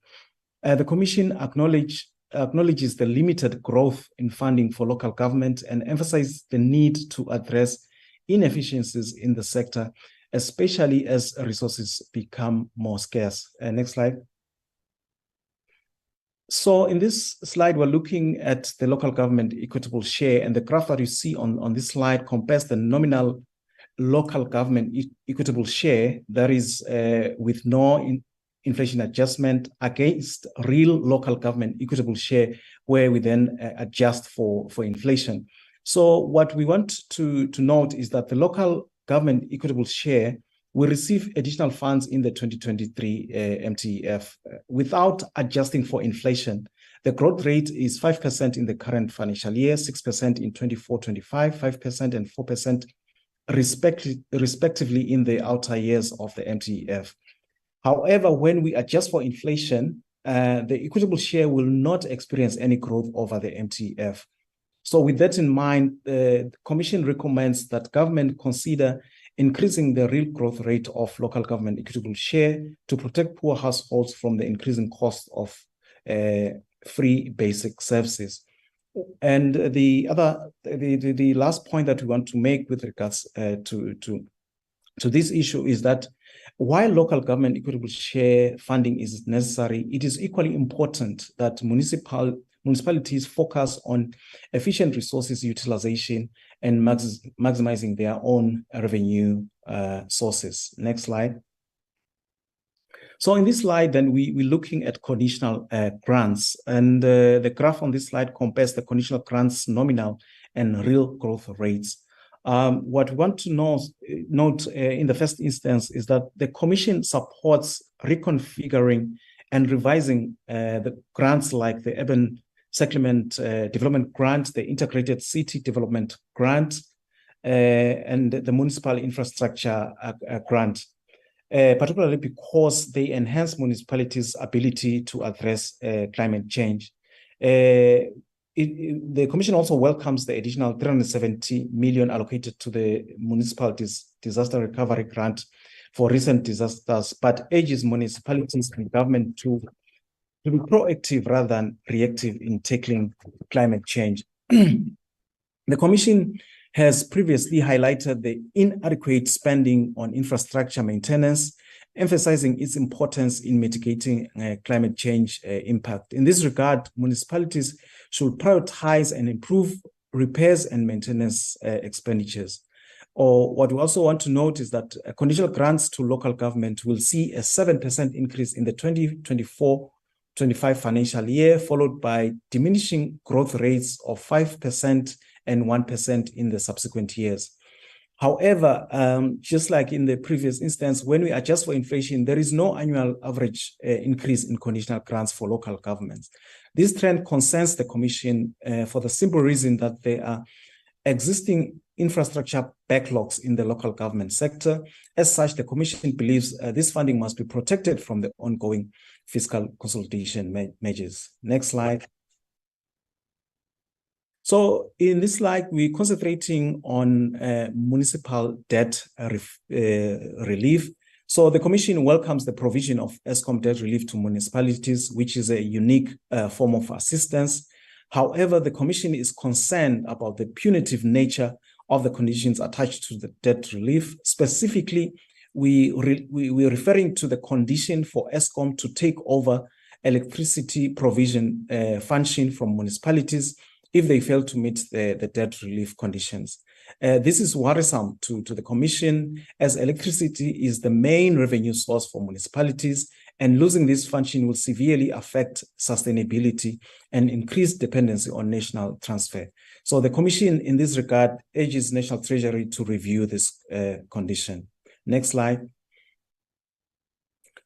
The Commission acknowledged acknowledges the limited growth in funding for local government and emphasizes the need to address inefficiencies in the sector, especially as resources become more scarce. Next slide. So in this slide, we're looking at the local government equitable share, and the graph that you see on this slide compares the nominal local government equitable share, that is with no inflation adjustment, against real local government equitable share, where we then adjust for inflation. So what we want to note is that the local government equitable share will receive additional funds in the 2023 MTEF without adjusting for inflation. The growth rate is 5% in the current financial year, 6% in 24-25, 5% and 4% respectively in the outer years of the MTEF. However, when we adjust for inflation, the equitable share will not experience any growth over the MTEF. So with that in mind, the Commission recommends that government consider increasing the real growth rate of local government equitable share to protect poor households from the increasing cost of free basic services. And the last point that we want to make with regards to this issue is that while local government equitable share funding is necessary, it is equally important that municipalities focus on efficient resources utilization and maximizing their own revenue sources. Next slide. So in this slide, then we're looking at conditional grants, and the graph on this slide compares the conditional grants nominal and real growth rates. What we want to note in the first instance is that the Commission supports reconfiguring and revising the grants like the Urban Settlement Development Grant, the Integrated City Development Grant, and the Municipal Infrastructure Grant, particularly because they enhance municipalities' ability to address climate change. The Commission also welcomes the additional 370 million allocated to the Municipal Disaster Recovery Grant for recent disasters, but urges municipalities and government to be proactive rather than reactive in tackling climate change. The Commission has previously highlighted the inadequate spending on infrastructure maintenance, emphasizing its importance in mitigating climate change impact. In this regard, municipalities should prioritize and improve repairs and maintenance expenditures. Or what we also want to note is that conditional grants to local government will see a 7% increase in the 2024-25 financial year, followed by diminishing growth rates of 5% and 1% in the subsequent years. However, just like in the previous instance, when we adjust for inflation, there is no annual average increase in conditional grants for local governments. This trend concerns the Commission for the simple reason that there are existing infrastructure backlogs in the local government sector. As such, the Commission believes this funding must be protected from the ongoing fiscal consolidation measures. Next slide. So in this slide, we're concentrating on municipal debt relief. So the Commission welcomes the provision of Eskom debt relief to municipalities, which is a unique form of assistance. However, the Commission is concerned about the punitive nature of the conditions attached to the debt relief. Specifically, we're referring to the condition for Eskom to take over electricity provision function from municipalities if they fail to meet the debt relief conditions. This is worrisome to the Commission, as electricity is the main revenue source for municipalities, and losing this function will severely affect sustainability and increase dependency on national transfer. So the Commission in this regard urges National Treasury to review this condition. Next slide.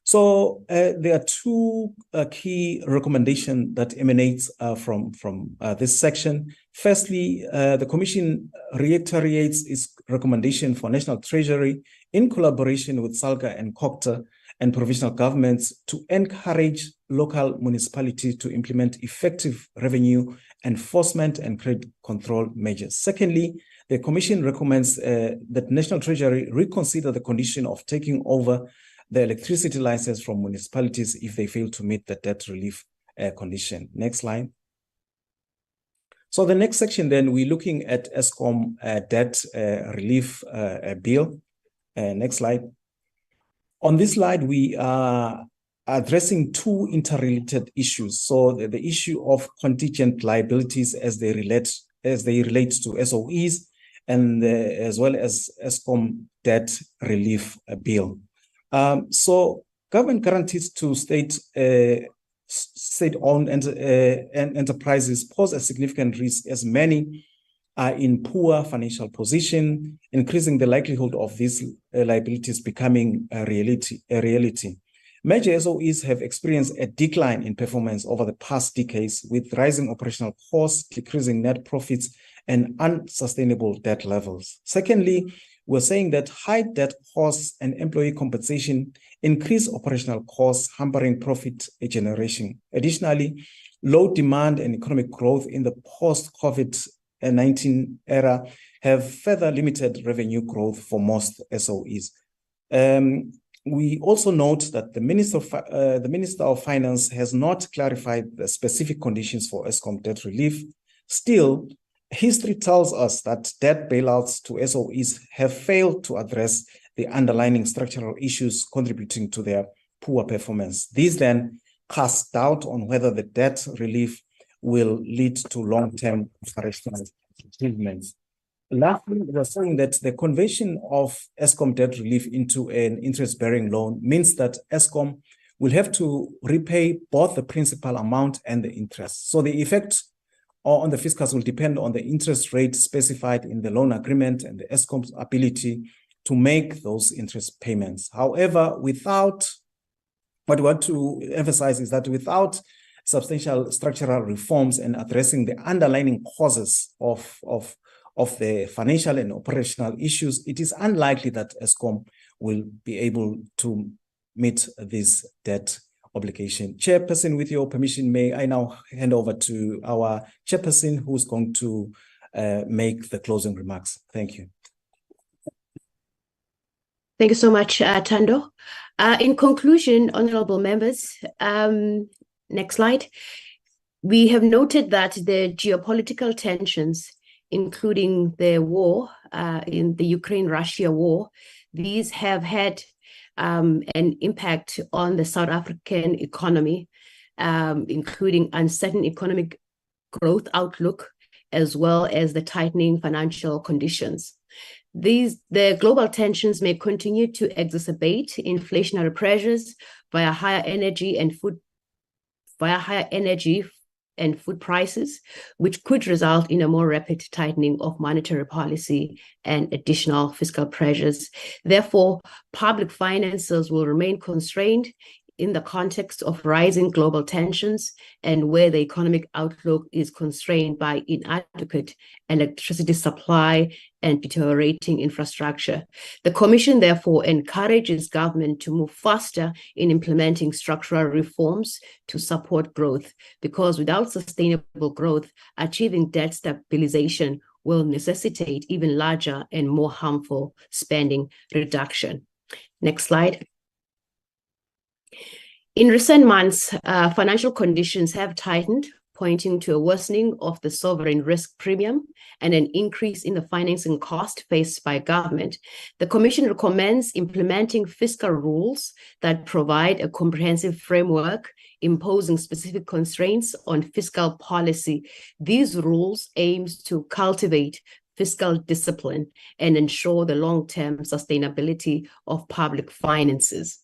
So there are two key recommendations that emanate from this section. Firstly, the Commission reiterates its recommendation for National Treasury in collaboration with SALGA and COCTA and provincial governments to encourage local municipalities to implement effective revenue enforcement and credit control measures. Secondly, the Commission recommends that National Treasury reconsider the condition of taking over the electricity license from municipalities if they fail to meet the debt relief condition. Next slide. So the next section then, we're looking at Eskom debt relief bill. Next slide. On this slide, we are addressing two interrelated issues. So the issue of contingent liabilities as they relate to SOEs, and as well as Eskom debt relief bill. So government guarantees to state-owned enterprises pose a significant risk, as many are in poor financial position, increasing the likelihood of these liabilities becoming a reality. Major SOEs have experienced a decline in performance over the past decades, with rising operational costs, decreasing net profits, and unsustainable debt levels. Secondly, we're saying that high debt costs and employee compensation increase operational costs, hampering profit generation. Additionally, low demand and economic growth in the post-COVID-19 era have further limited revenue growth for most SOEs. We also note that the Minister of Finance has not clarified the specific conditions for Eskom debt relief. Still, history tells us that debt bailouts to SOEs have failed to address the underlying structural issues contributing to their poor performance. These then cast doubt on whether the debt relief will lead to long-term operational achievements. Lastly, we're saying that the conversion of Eskom debt relief into an interest-bearing loan means that Eskom will have to repay both the principal amount and the interest. So the effect on the fiscals will depend on the interest rate specified in the loan agreement and the Eskom's ability to make those interest payments. However, what we want to emphasize is that without substantial structural reforms and addressing the underlying causes of the financial and operational issues, it is unlikely that Eskom will be able to meet this debt obligation. Chairperson, with your permission, may I now hand over to our chairperson, who's going to make the closing remarks. Thank you.
Thank you so much, Thando. In conclusion, honorable members, next slide. We have noted that the geopolitical tensions, including the war in the Ukraine-Russia war, these have had an impact on the South African economy, including uncertain economic growth outlook, as well as the tightening financial conditions. The global tensions may continue to exacerbate inflationary pressures via higher energy and food prices, which could result in a more rapid tightening of monetary policy and additional fiscal pressures. Therefore, public finances will remain constrained in the context of rising global tensions and where the economic outlook is constrained by inadequate electricity supply and deteriorating infrastructure. The Commission therefore encourages government to move faster in implementing structural reforms to support growth, because without sustainable growth, achieving debt stabilization will necessitate even larger and more harmful spending reduction. Next slide. In recent months, financial conditions have tightened, pointing to a worsening of the sovereign risk premium and an increase in the financing cost faced by government. The Commission recommends implementing fiscal rules that provide a comprehensive framework imposing specific constraints on fiscal policy. These rules aim to cultivate fiscal discipline and ensure the long-term sustainability of public finances.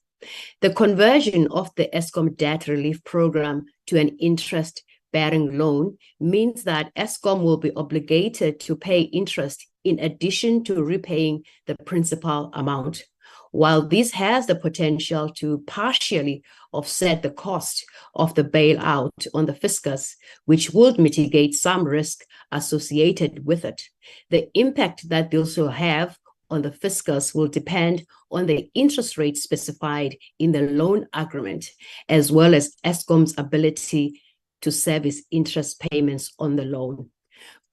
The conversion of the Eskom debt relief program to an interest-bearing loan means that Eskom will be obligated to pay interest in addition to repaying the principal amount. While this has the potential to partially offset the cost of the bailout on the fiscus, which would mitigate some risk associated with it, the impact that this will have on the fiscus will depend on the interest rate specified in the loan agreement, as well as Eskom's ability to service interest payments on the loan.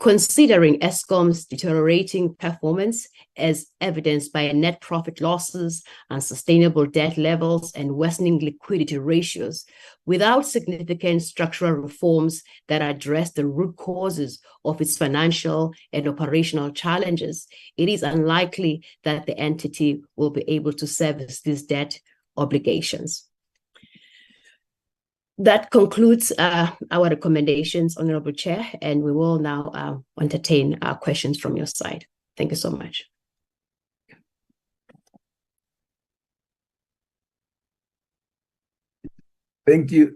Considering Eskom's deteriorating performance as evidenced by net profit losses, unsustainable debt levels, and worsening liquidity ratios, without significant structural reforms that address the root causes of its financial and operational challenges, it is unlikely that the entity will be able to service these debt obligations. That concludes our recommendations, Honorable Chair, and we will now entertain questions from your side. Thank you so much.
Thank you,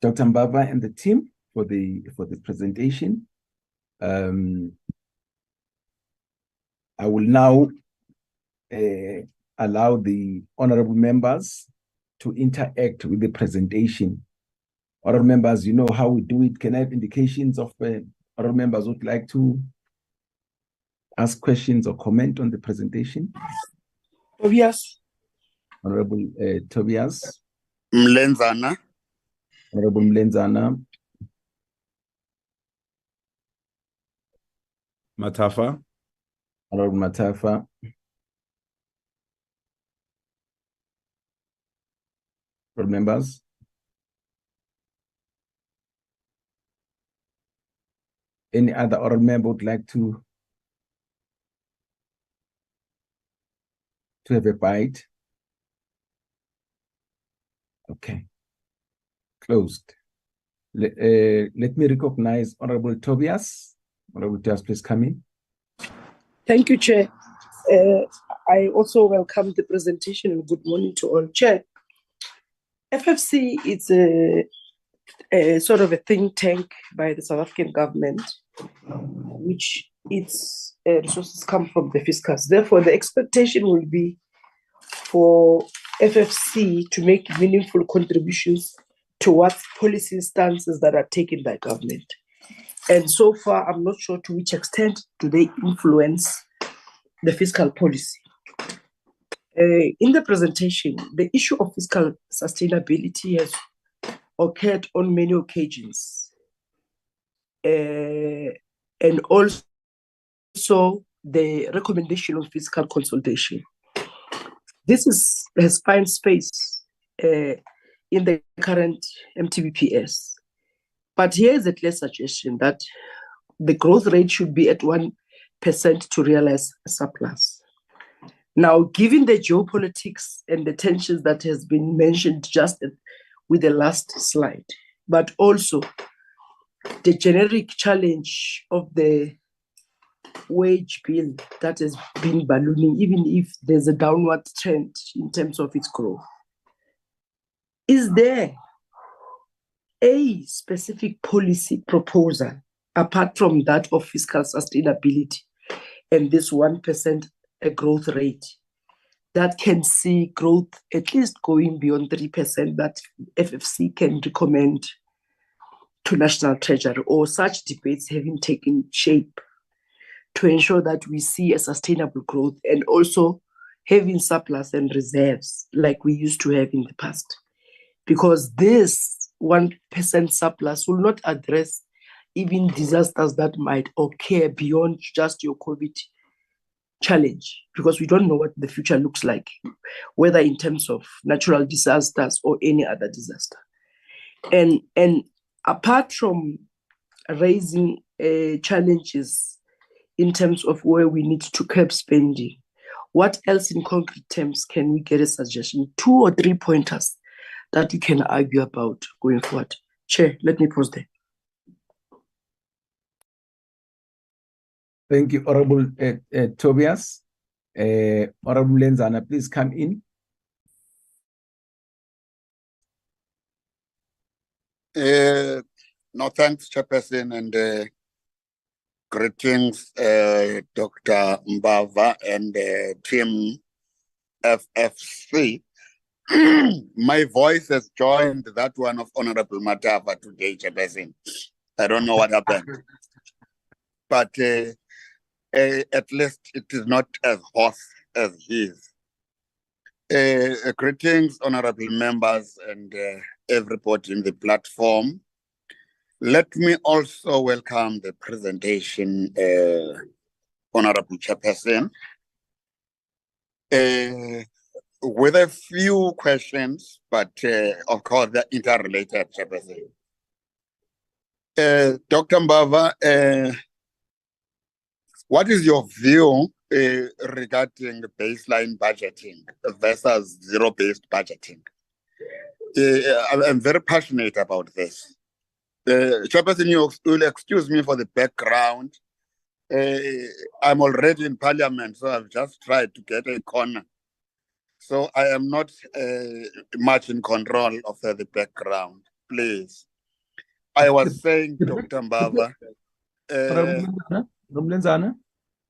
Dr. Mbava and the team for the presentation. I will now allow the honorable members to interact with the presentation. Honorable members, you know how we do it. Can I have indications of honorable members who would like to ask questions or comment on the presentation?
Tobias.
Honorable Tobias.
Mlenzana.
Honorable Mlenzana.
Matafa.
Honorable Matafa. Honorable members. Any other honorable member would like to have a bite? Okay. Closed. Let me recognize Honorable Tobias. Honorable Tobias, please come in.
Thank you, Chair. I also welcome the presentation and good morning to all. Chair, FFC is a sort of a think tank by the South African government, which its resources come from the fiscals. Therefore, the expectation will be for FFC to make meaningful contributions towards policy stances that are taken by government. And so far, I'm not sure to which extent do they influence the fiscal policy. In the presentation, the issue of fiscal sustainability has occurred on many occasions. And also the recommendation of fiscal consolidation. This has found space in the current MTBPS. But here is a clear suggestion that the growth rate should be at 1% to realize a surplus. Now, given the geopolitics and the tensions that has been mentioned just with the last slide, but also the generic challenge of the wage bill that has been ballooning, even if there's a downward trend in terms of its growth. Is there a specific policy proposal apart from that of fiscal sustainability and this 1% growth rate that can see growth at least going beyond 3% that FFC can recommend to National Treasury, or such debates having taken shape to ensure that we see a sustainable growth and also having surplus and reserves like we used to have in the past? Because this 1% surplus will not address even disasters that might occur beyond just your COVID challenge, because we don't know what the future looks like, whether in terms of natural disasters or any other disaster. And apart from raising challenges in terms of where we need to curb spending, what else in concrete terms can we get a suggestion, 2 or 3 pointers that you can argue about going forward? Chair, let me pause there.
Thank you, Honorable Tobias. Honorable Lenzana, please come in.
No, thanks, Chairperson, and greetings, Dr. Mbava and Team FFC. My voice has joined that one of Honorable Matava today, Chairperson. I don't know what happened. But at least it is not as hoarse as his. Greetings, honorable members and everybody in the platform. Let me also welcome the presentation, Honorable Chairperson, with a few questions, but of course they're interrelated, Chairperson. Dr. Mbava, what is your view regarding baseline budgeting versus zero-based budgeting? I'm very passionate about this. Chairperson, you will excuse me for the background. I'm already in Parliament, so I've just tried to get a corner. So I am not much in control of the background, please. I was saying, Dr. Mbava.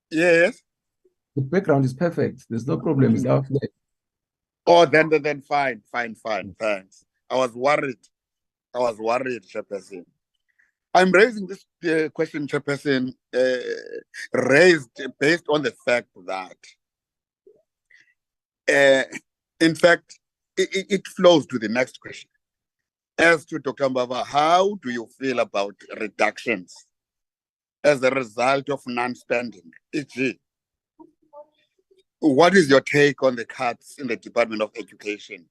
Yes.
The background is perfect. There's no problem. It's out there.
Oh, then fine. Thanks. I was worried, Chairperson. I'm raising this question, Chairperson, raised based on the fact that, in fact, it flows to the next question. As to Dr. Mbava, how do you feel about reductions as a result of non-spending, e.g., what is your take on the cuts in the Department of Education,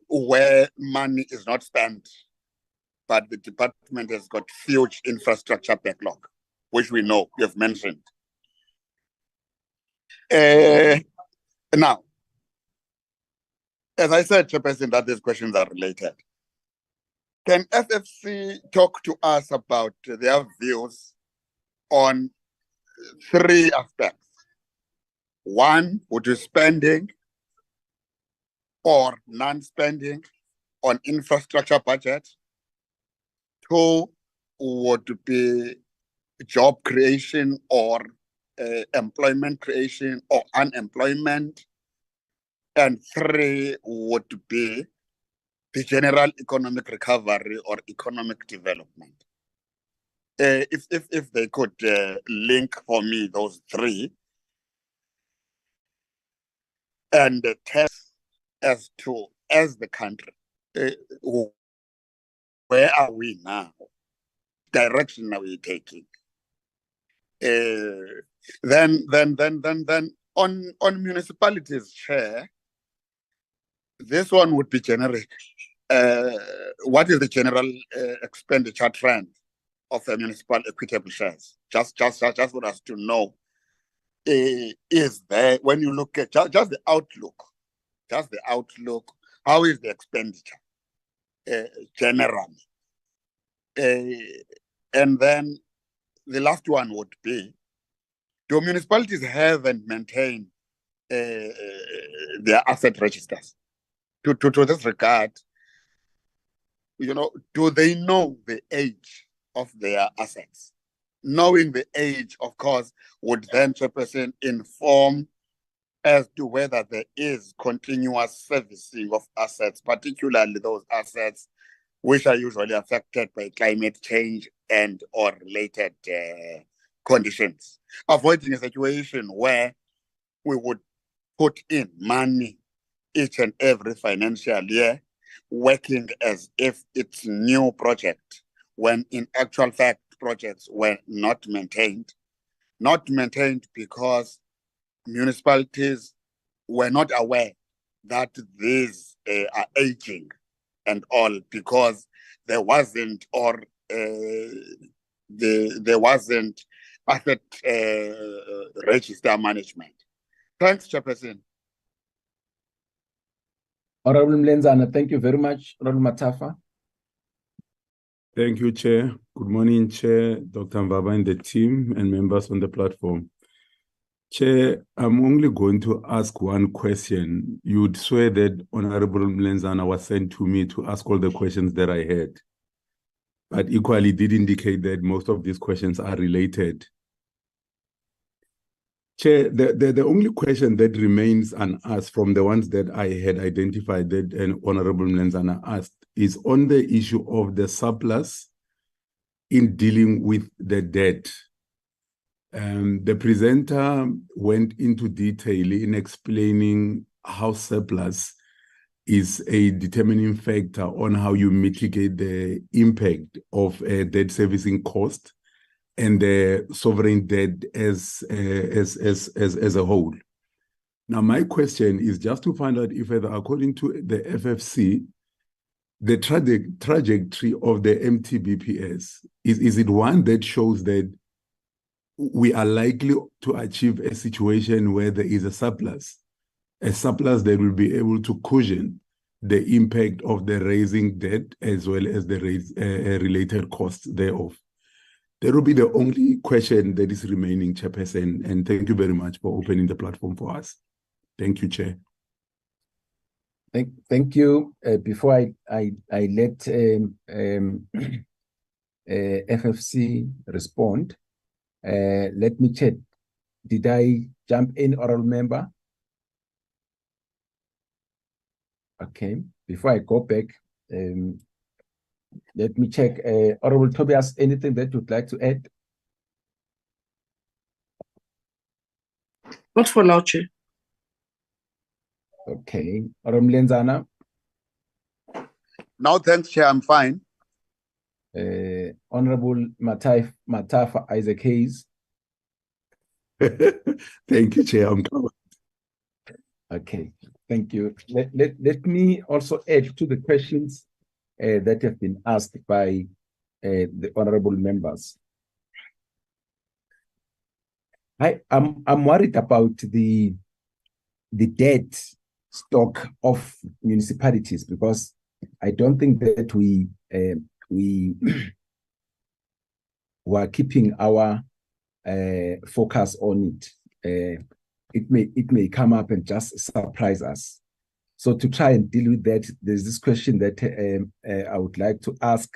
where money is not spent, but the department has got huge infrastructure backlog, which we know, you have mentioned. Now, as I said, Chairperson, that these questions are related. Can FFC talk to us about their views on three aspects? One would be spending or non-spending on infrastructure budget. Two would be job creation or employment creation or unemployment. And three would be the general economic recovery or economic development. If they could link for me those three and test as the country, where are we now? Direction are we taking? Then on municipalities, Chair, this one would be generic. What is the general expenditure trend of the municipal equitable shares? Just for us to know, is there, when you look at just the outlook, how is the expenditure generally? And then the last one would be, do municipalities have and maintain their asset registers? To this regard, do they know the age of their assets? Knowing the age, of course, would then, Chairperson, inform as to whether there is continuous servicing of assets, particularly those assets which are usually affected by climate change and or related conditions. Avoiding a situation where we would put in money each and every financial year, working as if it's new project, when in actual fact projects were not maintained because municipalities were not aware that these are aging and all, because there wasn't asset register management. Thanks, Chairperson.
Honorable Mlenzana, thank you very much. Honorable Matafa.
Thank you, Chair. Good morning, Chair, Dr. Mbava and the team and members on the platform. Chair, I'm only going to ask one question. You'd swear that Honorable Mlenzana was sent to me to ask all the questions that I had, but equally did indicate that most of these questions are related. Chair, the only question that remains unasked from the ones that I had identified that an Honorable Mlenzana asked is on the issue of the surplus in dealing with the debt. The presenter went into detail in explaining how surplus is a determining factor on how you mitigate the impact of debt servicing cost and the sovereign debt as a whole. Now, my question is just to find out if, according to the FFC, the trajectory of the MTBPS, is it one that shows that we are likely to achieve a situation where there is a surplus that will be able to cushion the impact of the raising debt as well as the related costs thereof? That will be the only question that is remaining, Chairperson, and thank you very much for opening the platform for us. Thank you, Chair.
Thank you. Before I let FFC respond, let me check. Did I jump in, oral member? Okay. Before I go back, let me check. Honorable Tobias, anything that you'd like to add?
Not for now, Chair.
Okay. Honorable Lenzana?
No, thanks, Chair. I'm fine.
Honorable Matafa Isaac Hayes?
Thank you, Chair. I'm covered.
Okay, thank you. Let me also add to the questions that have been asked by the honorable members. I'm worried about the debt stock of municipalities, because I don't think that we were keeping our focus on it. It may come up and just surprise us. So to try and deal with that, there's this question that I would like to ask.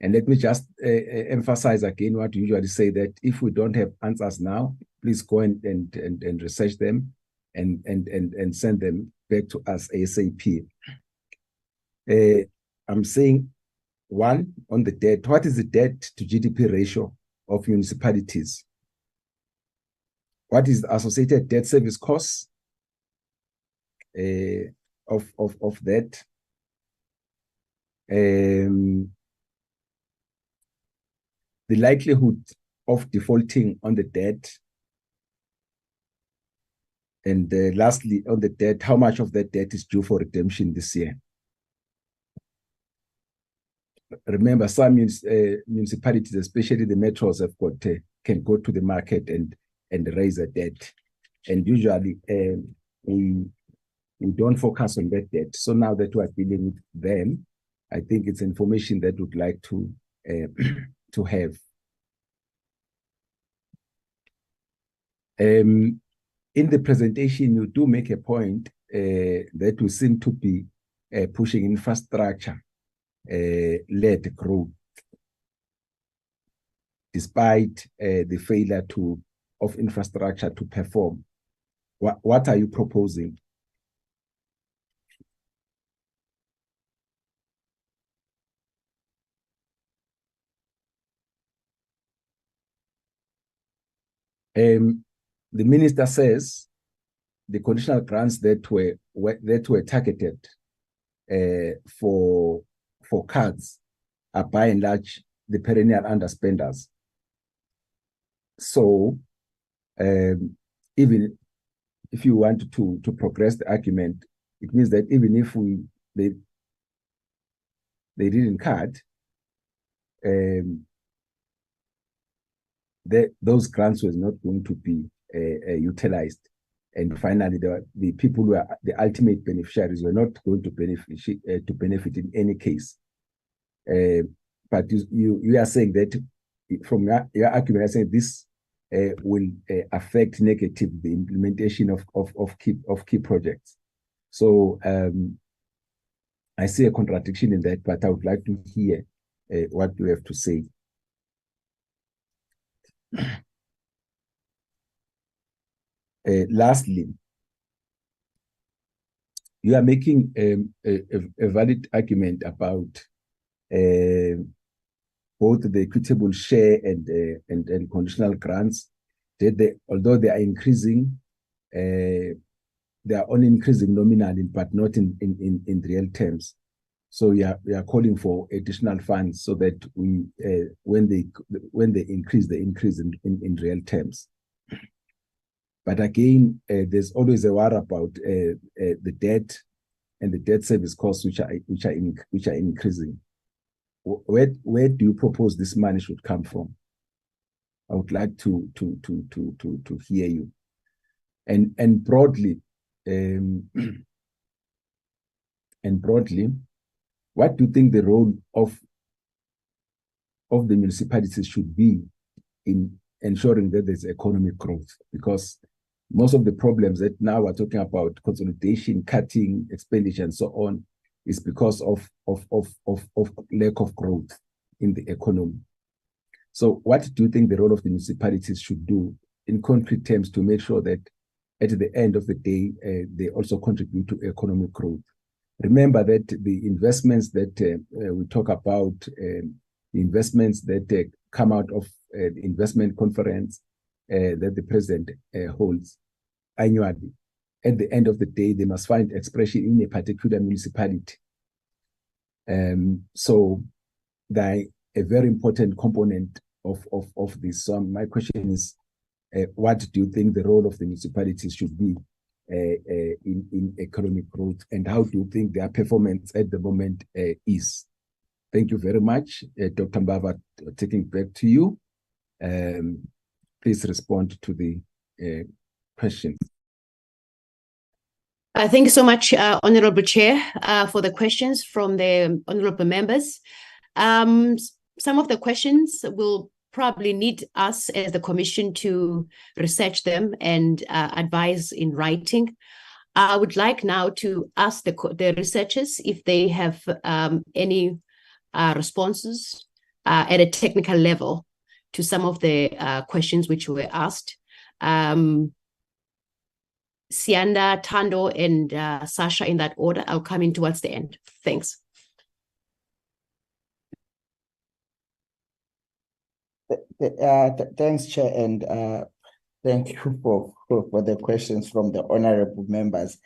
And let me just emphasize again what we usually say, that if we don't have answers now, please go and research them and send them back to us ASAP. I'm saying, one, on the debt, what is the debt to GDP ratio of municipalities? What is the associated debt service costs of that? The likelihood of defaulting on the debt. And lastly, on the debt, how much of that debt is due for redemption this year? Remember, some municipalities, especially the metros, have got can go to the market and raise a debt. And usually we don't focus on that debt. So now that we are dealing with them, I think it's information that we'd like to have. In the presentation, you do make a point that we seem to be pushing infrastructure led growth, despite the failure of infrastructure to perform. What are you proposing? The minister says the conditional grants that were targeted for cuts are by and large the perennial underspenders. So even if you want to progress the argument, it means that even if they didn't cut, those grants were not going to be utilized. And finally, the people who are the ultimate beneficiaries were not going to benefit in any case. But you are saying that from your argument, you're saying this will affect negatively the implementation of key projects. So I see a contradiction in that, but I would like to hear what you have to say. Lastly, you are making a valid argument about both the equitable share and conditional grants, that although they are increasing, the they are only increasing nominally, but not in real terms. So we are calling for additional funds so that we when they increase, they increase in real terms. But again, there's always a worry about the debt and the debt service costs, which are increasing. Where do you propose this money should come from? I would like to hear you. And broadly, what do you think the role of the municipalities should be in ensuring that there's economic growth? Because most of the problems that now we're talking about, consolidation, cutting expenditure, and so on, is because of lack of growth in the economy. So what do you think the role of the municipalities should do in concrete terms to make sure that at the end of the day, they also contribute to economic growth? Remember that the investments that we talk about, the investments that come out of the investment conference that the president holds annually, at the end of the day, they must find expression in a particular municipality. So they're a very important component of this. So my question is, what do you think the role of the municipalities should be in economic growth, and how do you think their performance at the moment is? Thank you very much. Dr. Mbava, taking back to you. Please respond to the questions.
Thank you so much, Honorable Chair, for the questions from the honorable members. Some of the questions will probably need us as the Commission to research them and advise in writing. I would like now to ask the researchers if they have any responses at a technical level to some of the questions which were asked. Sianda, Tando, and Sasha, in that order. I'll come in towards the end. Thanks.
Thanks, Chair, and thank you for the questions from the honorable members.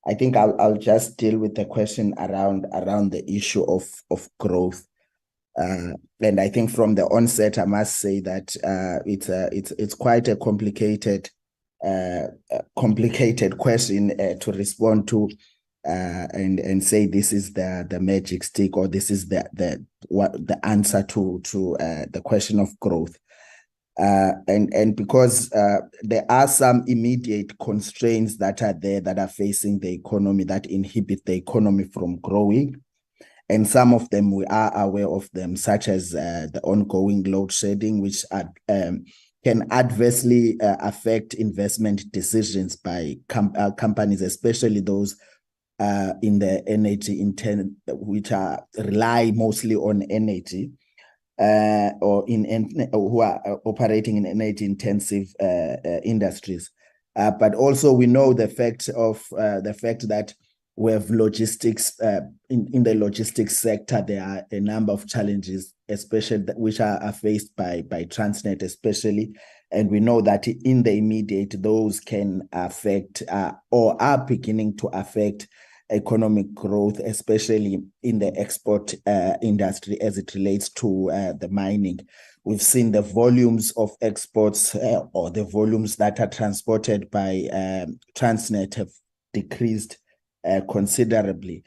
I think I'll just deal with the question around the issue of growth. And I think from the onset, I must say that it's quite a complicated question to respond to, and say this is the magic stick, or this is the answer to the question of growth. And because there are some immediate constraints that are there that are facing the economy, that inhibit the economy from growing. And some of them we are aware of them, such as the ongoing load shedding, which can adversely affect investment decisions by companies, especially those in the energy which rely mostly on energy, or who are operating in energy intensive industries. But also we know the fact that we have logistics, in the logistics sector, there are a number of challenges, especially which are faced by Transnet especially. And we know that in the immediate, those can affect or are beginning to affect economic growth, especially in the export industry as it relates to the mining. We've seen the volumes of exports or the volumes that are transported by Transnet have decreased considerably.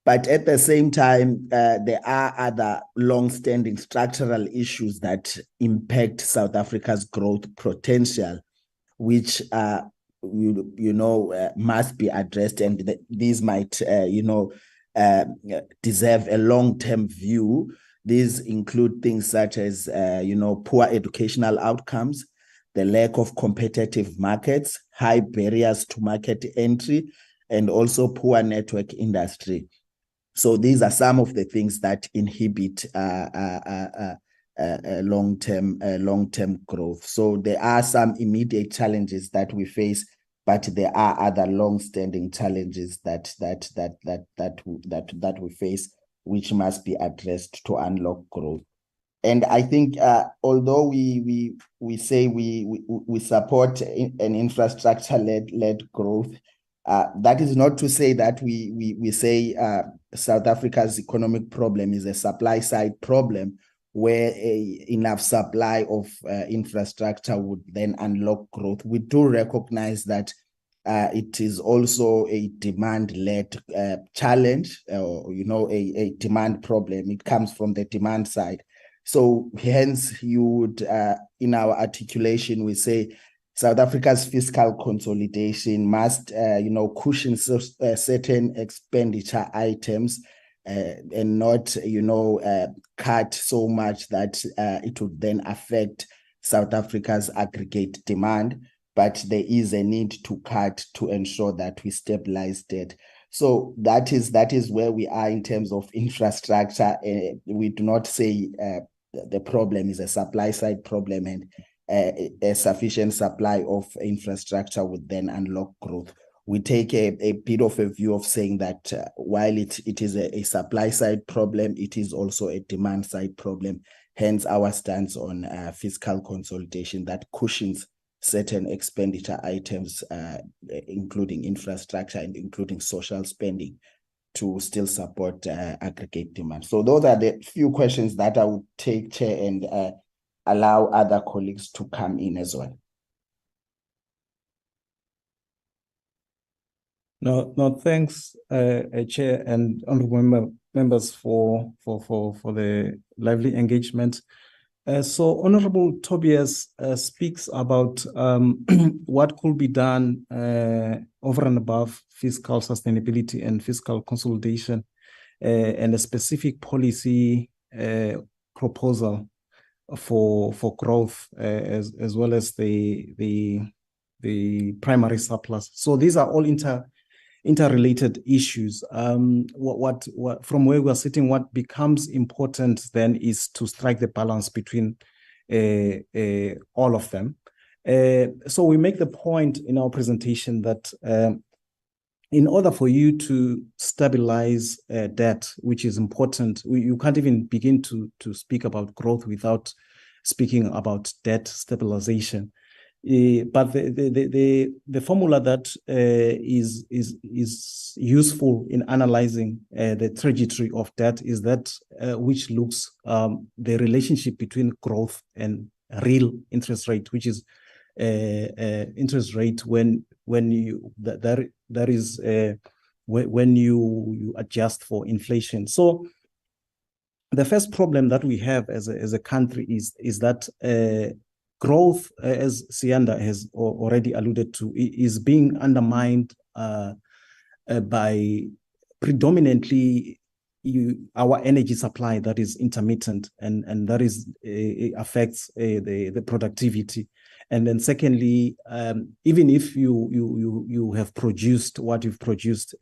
But at the same time, there are other long-standing structural issues that impact South Africa's growth potential, which must be addressed, and these might deserve a long-term view. These include things such as poor educational outcomes, the lack of competitive markets, high barriers to market entry, and also poor network industry. So these are some of the things that inhibit long-term growth. So there are some immediate challenges that we face, but there are other long-standing challenges that we face, which must be addressed to unlock growth. And I think although we say we support an infrastructure-led growth, That is not to say that we say South Africa's economic problem is a supply side problem, where enough supply of infrastructure would then unlock growth. We do recognize that it is also a demand-led challenge, a demand problem. It comes from the demand side. So hence you would, in our articulation, we say South Africa's fiscal consolidation must, cushion certain expenditure items and not, cut so much that it would then affect South Africa's aggregate demand. But there is a need to cut to ensure that we stabilize debt. So that is where we are in terms of infrastructure. We do not say the problem is a supply side problem, and a sufficient supply of infrastructure would then unlock growth. We take a bit of a view of saying that while it is a supply side problem, it is also a demand side problem. Hence our stance on fiscal consolidation that cushions certain expenditure items, including infrastructure and including social spending, to still support aggregate demand. So those are the few questions that I would take, Chair, and allow other colleagues to come in as well.
No, thanks, Chair and honorable members for the lively engagement. So Honorable Tobias speaks about what could be done over and above fiscal sustainability and fiscal consolidation, and a specific policy proposal for growth, as well as the primary surplus. So these are all interrelated issues. What from where we are sitting, what becomes important then is to strike the balance between all of them. So we make the point in our presentation that in order for you to stabilize debt, which is important, you can't even begin to speak about growth without speaking about debt stabilization. But the formula that is useful in analyzing the trajectory of debt is that which looks the relationship between growth and real interest rate, which is interest rate when you when you adjust for inflation. So the first problem that we have as a country is that growth, as Sianda has already alluded to, is being undermined by predominantly our energy supply that is intermittent, and that is affects the productivity. And then secondly, even if you have produced what you've produced,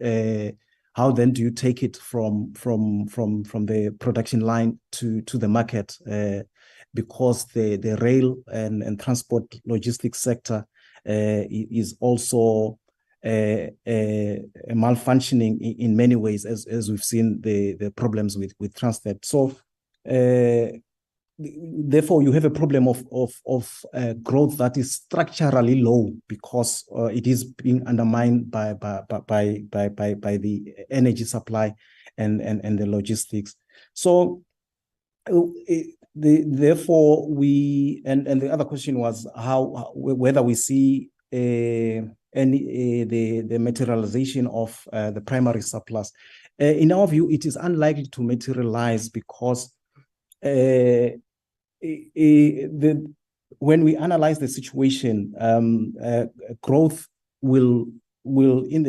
how then do you take it from the production line to the market? Because the rail and transport logistics sector is also malfunctioning in many ways, as we've seen the problems with Transnet. So therefore, you have a problem of growth that is structurally low because it is being undermined by the energy supply and the logistics. So therefore we and the other question was whether we see the materialization of the primary surplus. In our view, it is unlikely to materialize because when we analyze the situation, growth will in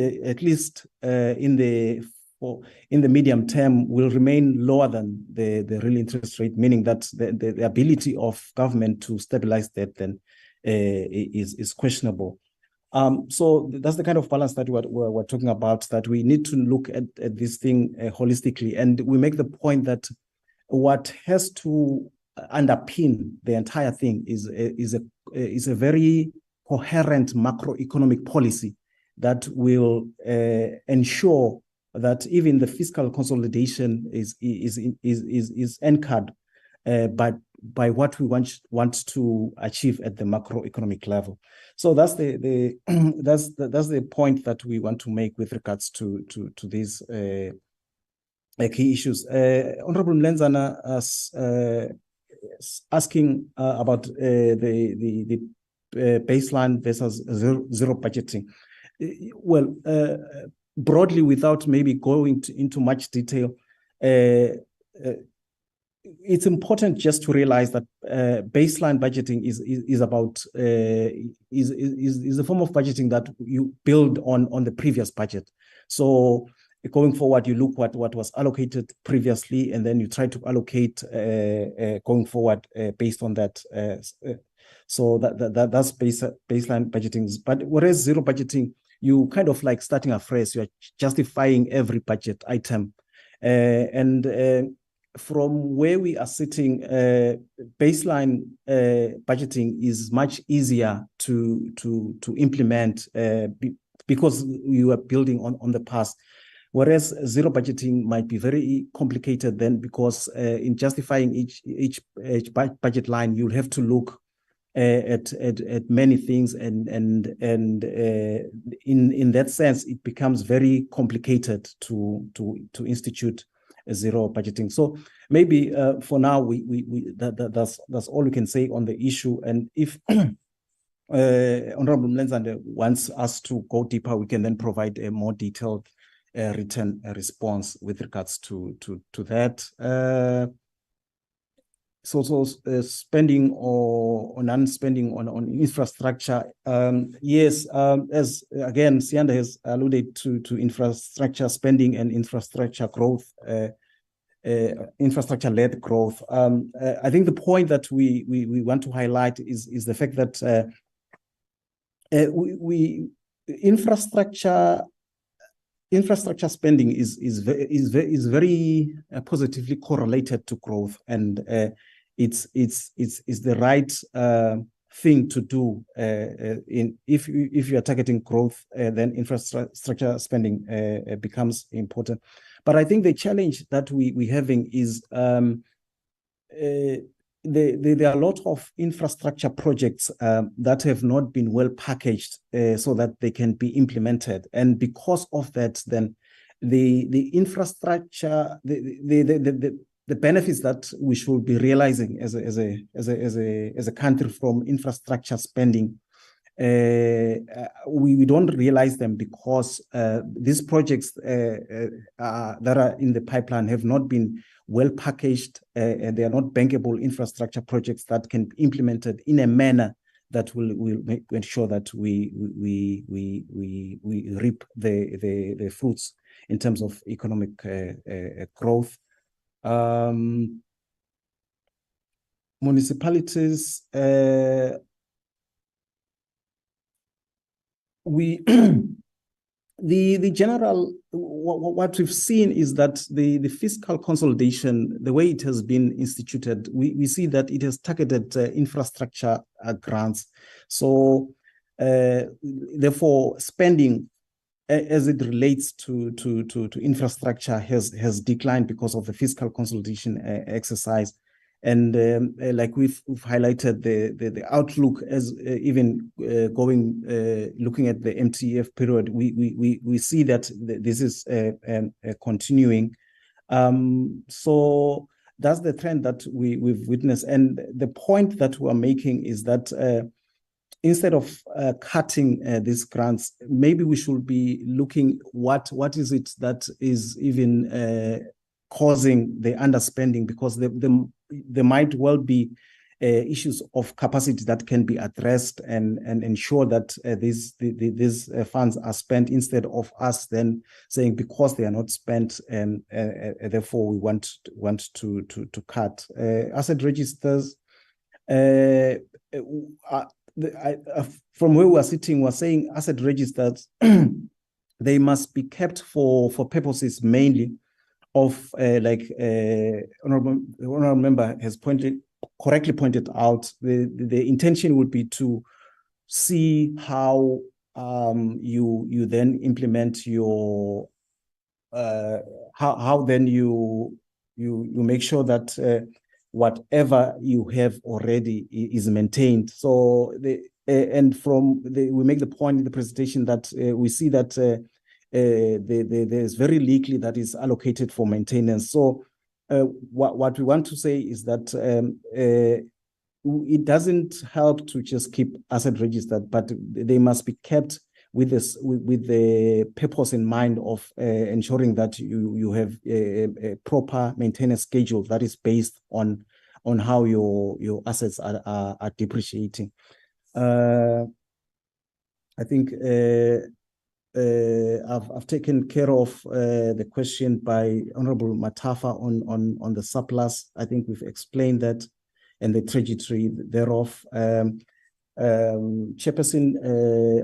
the medium term will remain lower than the real interest rate, meaning that the ability of government to stabilize debt then is questionable. So that's the kind of balance that we're talking about, that we need to look at this thing holistically. And we make the point that what has to underpin the entire thing is a very coherent macroeconomic policy that will ensure that even the fiscal consolidation is anchored by what we want to achieve at the macroeconomic level. So that's the that's the point that we want to make with regards to these key issues. Honorable Mlenzana asking about the baseline versus zero budgeting. Well, broadly, without maybe going into much detail, it's important just to realize that baseline budgeting is about is a form of budgeting that you build on the previous budget. So going forward, you look what was allocated previously, and then you try to allocate going forward based on that. So that's baseline budgeting. But whereas zero budgeting, you kind of like starting afresh. You are justifying every budget item, and from where we are sitting, baseline budgeting is much easier to implement because you are building on the past. Whereas zero budgeting might be very complicated then, because in justifying each budget line, you'll have to look at many things, and in that sense, it becomes very complicated to institute a zero budgeting. So maybe for now that's all we can say on the issue. And if Honorable Mlenzana wants us to go deeper, we can then provide a more detailed written response with regards to that. So spending or non-spending on infrastructure. Yes, as again, Sianda has alluded to infrastructure spending and infrastructure growth, infrastructure-led growth. I think the point that we want to highlight is the fact that infrastructure spending is very positively correlated to growth, and it's the right thing to do. If you are targeting growth, then infrastructure spending becomes important. But I think the challenge that we're having is there are a lot of infrastructure projects that have not been well packaged so that they can be implemented, and because of that, then the infrastructure, the benefits that we should be realizing as a country from infrastructure spending, we don't realize them because these projects that are in the pipeline have not been well packaged, and they are not bankable infrastructure projects that can be implemented in a manner that will ensure that we reap the fruits in terms of economic growth. Municipalities, the general, what we've seen is that the fiscal consolidation, the way it has been instituted, we see that it has targeted infrastructure grants. So therefore, spending as it relates to infrastructure has declined because of the fiscal consolidation exercise. And like we've highlighted the outlook as even looking at the MTF period, we see that this is continuing. So that's the trend that we've witnessed. And the point that we're making is that instead of cutting these grants, maybe we should be looking what is it that is even causing the underspending, because there might well be issues of capacity that can be addressed and ensure that these funds are spent, instead of us then saying because they are not spent, therefore we want to cut. Asset registers, from where we are sitting, we're saying asset registers they must be kept for purposes mainly of like honorable member has correctly pointed out, the intention would be to see how you then implement your how then you make sure that whatever you have already is maintained. So we make the point in the presentation that we see that there's very little that is allocated for maintenance. So what we want to say is that it doesn't help to just keep asset registered, but they must be kept with this, with the purpose in mind of ensuring that you have a proper maintenance schedule that is based on how your assets are depreciating. I think I've taken care of the question by Honorable Matafa on the surplus. I think we've explained that and the trajectory thereof. Chairperson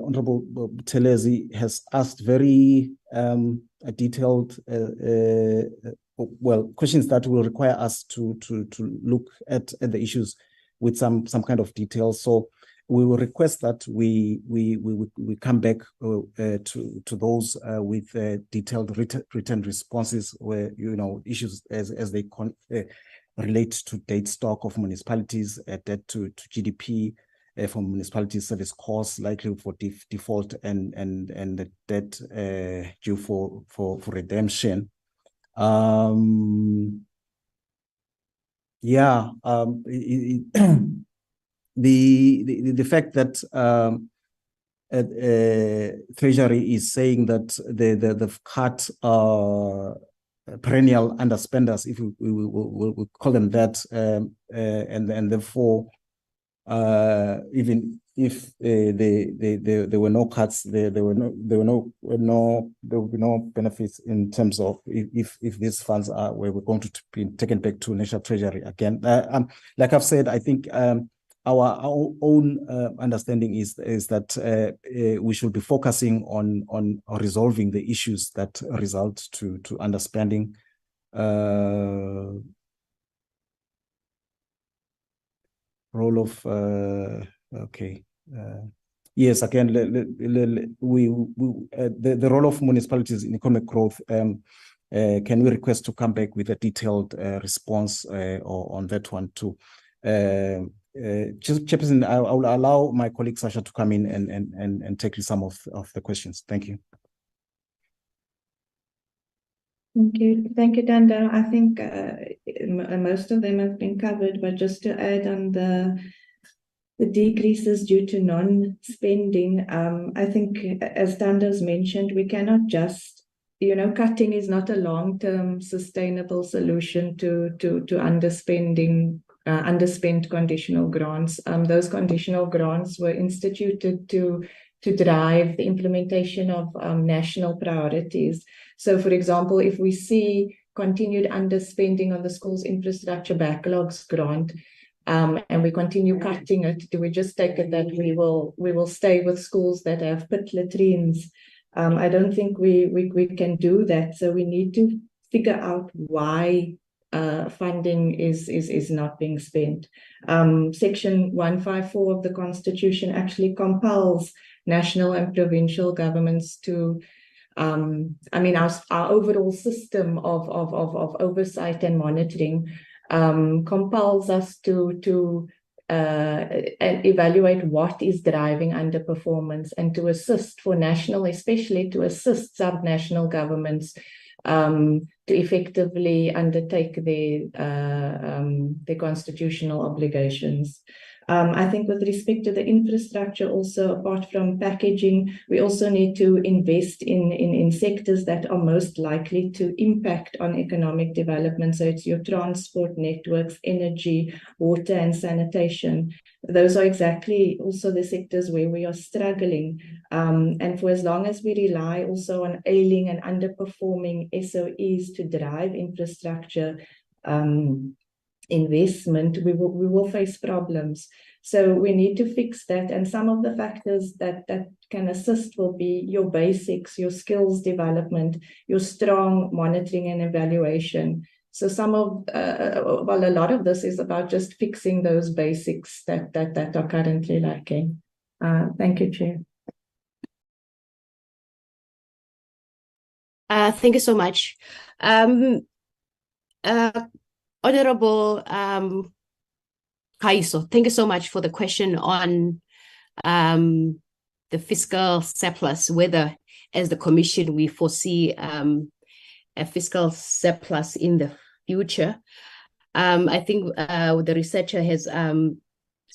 Honorable Telezi has asked very detailed questions that will require us to look at the issues with some kind of detail. So we will request that we come back to those with detailed written responses where issues as they relate to debt stock of municipalities, debt to GDP for municipalities, service costs, likely for default, and the debt due for redemption. The fact that Treasury is saying that they've cut perennial underspenders, if we call them that, and therefore even if there were no cuts, there will be no benefits in terms of if these funds were going to be taken back to National Treasury again. Like I've said, I think our own understanding is that we should be focusing on resolving the issues that result to underspending. Role of yes, again, the role of municipalities in economic growth. Can we request to come back with a detailed response on that one too? Chairperson, I will allow my colleague Sasha to come in and take some of the questions. Thank you.
Thank you, Danda. I think most of them have been covered, but just to add on the decreases due to non-spending, I think, as Danda's mentioned, we cannot just, cutting is not a long-term sustainable solution to underspending. Underspent conditional grants. Those conditional grants were instituted to drive the implementation of national priorities. So, for example, if we see continued underspending on the school's infrastructure backlogs grant, and we continue cutting it, do we just take it that we will stay with schools that have pit latrines? I don't think we can do that. So we need to figure out why funding is not being spent. Section 154 of the Constitution actually compels national and provincial governments to, our overall system of oversight and monitoring compels us to evaluate what is driving underperformance and to assist for national, especially to assist subnational governments to effectively undertake their constitutional obligations. I think with respect to the infrastructure also, apart from packaging, we also need to invest in sectors that are most likely to impact on economic development. So it's your transport networks, energy, water and sanitation. Those are exactly also the sectors where we are struggling. And for as long as we rely also on ailing and underperforming SOEs to drive infrastructure investment, we will face problems. So we need to fix that. And some of the factors that can assist will be your basics, your skills development, your strong monitoring and evaluation. So a lot of this is about just fixing those basics that are currently lacking. Thank you, Chair.
Thank you so much. Honorable Kaiso, thank you so much for the question on the fiscal surplus, whether as the Commission we foresee a fiscal surplus in the future. I think the researcher has
I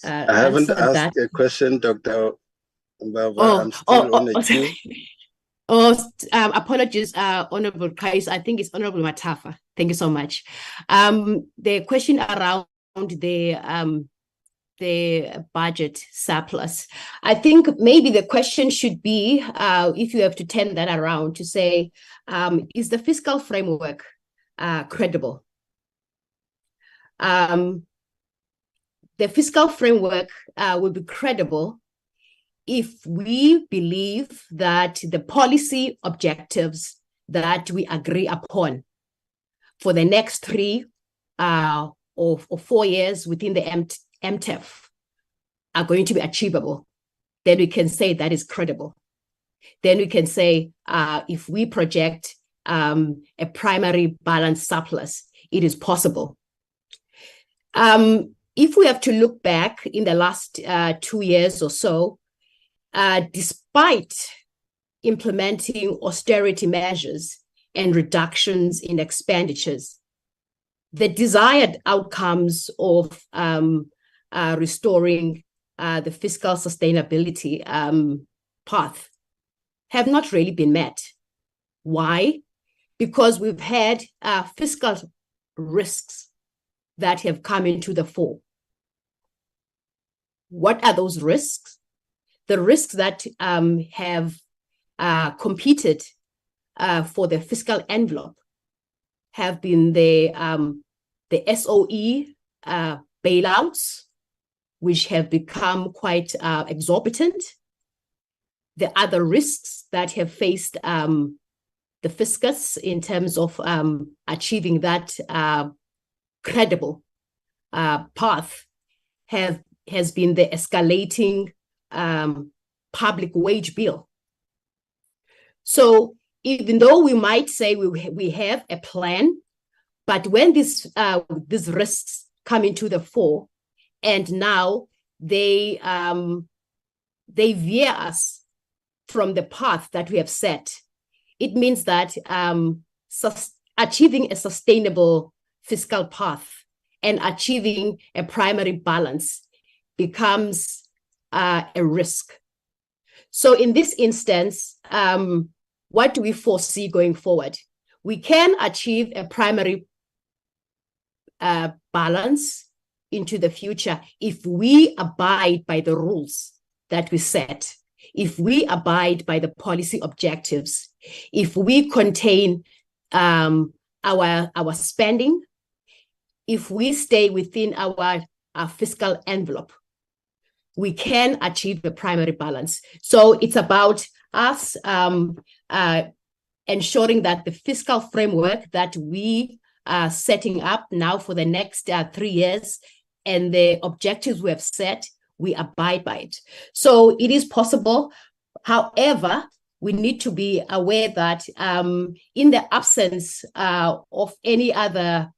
haven't asked
that.
a question, Dr. Mbava. I'm still on the queue.
Apologies, Honorable Kais. I think it's Honorable Matafa. Thank you so much. The question around the budget surplus. I think maybe the question should be, if you have to turn that around, to say, is the fiscal framework credible? The fiscal framework will be credible if we believe that the policy objectives that we agree upon for the next 3 or 4 years within the MTEF are going to be achievable. Then we can say that is credible. Then we can say if we project a primary balance surplus, it is possible. If we have to look back in the last 2 years or so, despite implementing austerity measures and reductions in expenditures, the desired outcomes of restoring the fiscal sustainability path have not really been met. Why? Because we've had fiscal risks that have come into the fore. What are those risks? The risks that have competed for the fiscal envelope have been the SOE bailouts, which have become quite exorbitant. The other risks that have faced the fiscus in terms of achieving that credible path has been the escalating public wage bill. So even though we might say we have a plan, but when these risks come into the fore, and now they veer us from the path that we have set, it means that achieving a sustainable fiscal path and achieving a primary balance becomes a risk. So in this instance, what do we foresee going forward? We can achieve a primary balance into the future if we abide by the rules that we set, if we abide by the policy objectives, if we contain our spending, if we stay within our fiscal envelope, we can achieve the primary balance. So it's about us ensuring that the fiscal framework that we are setting up now for the next 3 years and the objectives we have set, we abide by it. So it is possible. However, we need to be aware that in the absence of any other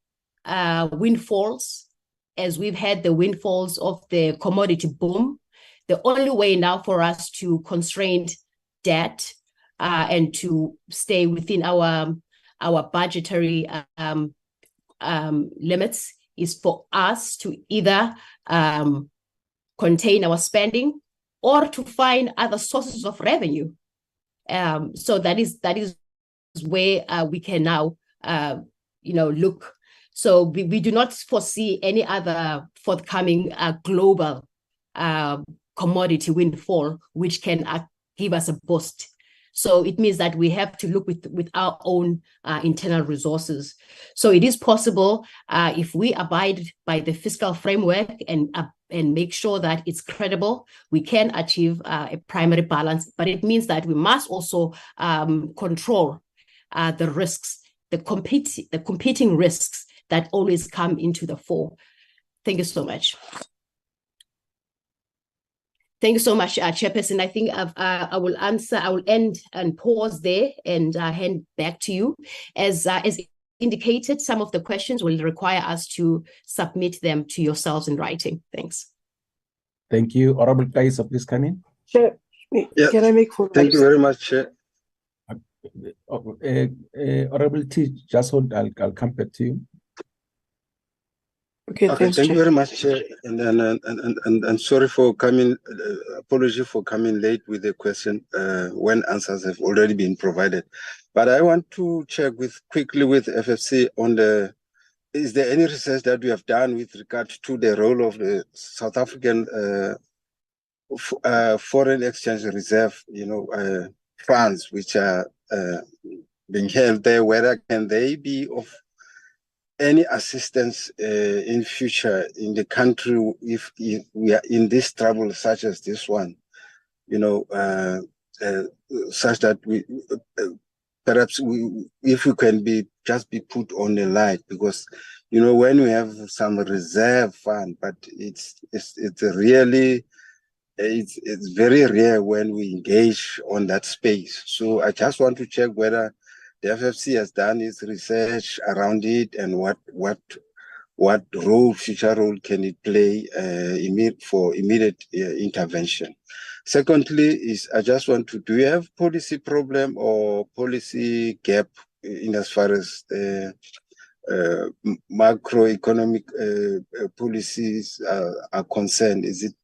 windfalls, as we've had the windfalls of the commodity boom, the only way now for us to constrain debt and to stay within our budgetary limits is for us to either contain our spending or to find other sources of revenue. So that is where we can now look. So we do not foresee any other forthcoming global commodity windfall which can give us a boost. So it means that we have to look with our own internal resources. So it is possible if we abide by the fiscal framework and make sure that it's credible, we can achieve a primary balance. But it means that we must also control the risks, the competing risks that always come into the fore. Thank you so much. Thank you so much, Chairperson. I think I will end and pause there and hand back to you. As indicated, some of the questions will require us to submit them to yourselves in writing. Thanks.
Thank you. Honorable Kaiso, please come in.
Chair,
Yeah.
can I make follow-ups?
Thank you very much, Chair.
Honorable T, just hold, I'll come back to you.
Okay,
Okay,
thanks,
thank you
Chair.
very much, Chair. And sorry for coming, apology for coming late with the question when answers have already been provided. But I want to check quickly with FFC on is there any research that we have done with regard to the role of the South African foreign exchange reserve, funds which are being held there, whether can they be of any assistance in future in the country if we are in this trouble such as this one, such that we perhaps if we can be put on the light, because when we have some reserve fund, but it's really it's very rare when we engage on that space. So I just want to check whether the FFC has done its research around it, and what future role can it play for immediate intervention. Secondly, I just want to, do you have policy problem or policy gap in as far as macroeconomic policies are concerned? Is it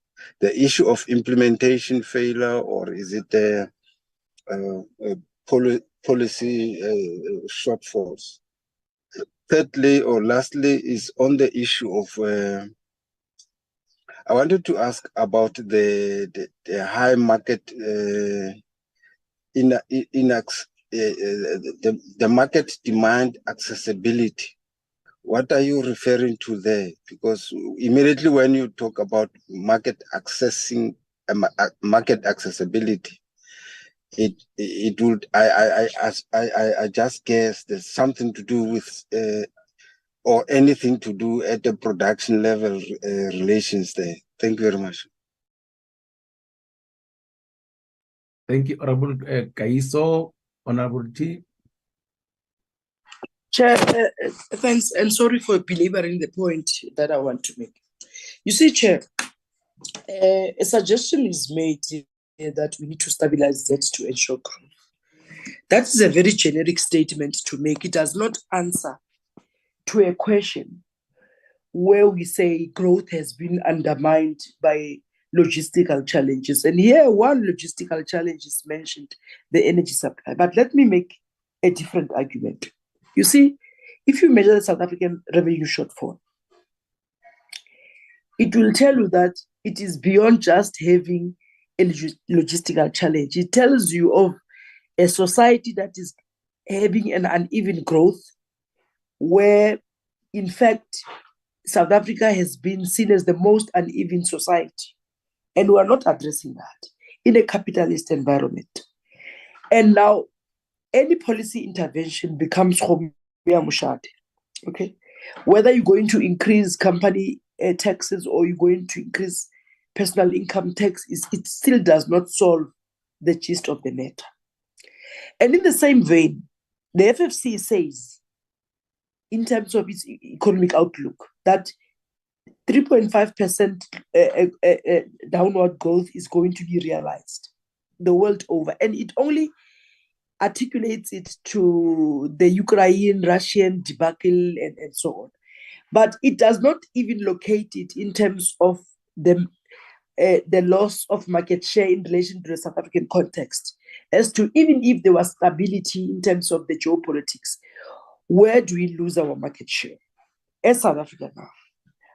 the issue of implementation failure, or is it the policy shortfalls? Thirdly, or lastly, is on the issue of I wanted to ask about the high market the market demand accessibility. What are you referring to there? Because immediately when you talk about market accessibility, it would I just guess there's something to do with or anything to do at the production level relations there. Thank you very much.
Thank you, Honorable Kaiso. Honorable T.
Chair, thanks, and sorry for belaboring the point that I want to make. You see, Chair, a suggestion is made that we need to stabilize debt to ensure growth. That is a very generic statement to make. It does not answer to a question where we say growth has been undermined by logistical challenges. And here, one logistical challenge is mentioned, the energy supply. But let me make a different argument. You see, if you measure the South African revenue shortfall, it will tell you that it is beyond just having a logistical challenge. It tells you of a society that is having an uneven growth, where, in fact, South Africa has been seen as the most uneven society. And we are not addressing that in a capitalist environment. And now, any policy intervention becomes okay? Whether you're going to increase company taxes or you're going to increase personal income tax, it still does not solve the gist of the matter. And in the same vein, the FFC says, in terms of its economic outlook, that 3.5% downward growth is going to be realized the world over. And it only articulates it to the Ukraine-Russian debacle and so on. But it does not even locate it in terms of the loss of market share in relation to the South African context, as to even if there was stability in terms of the geopolitics, where do we lose our market share as South Africa now?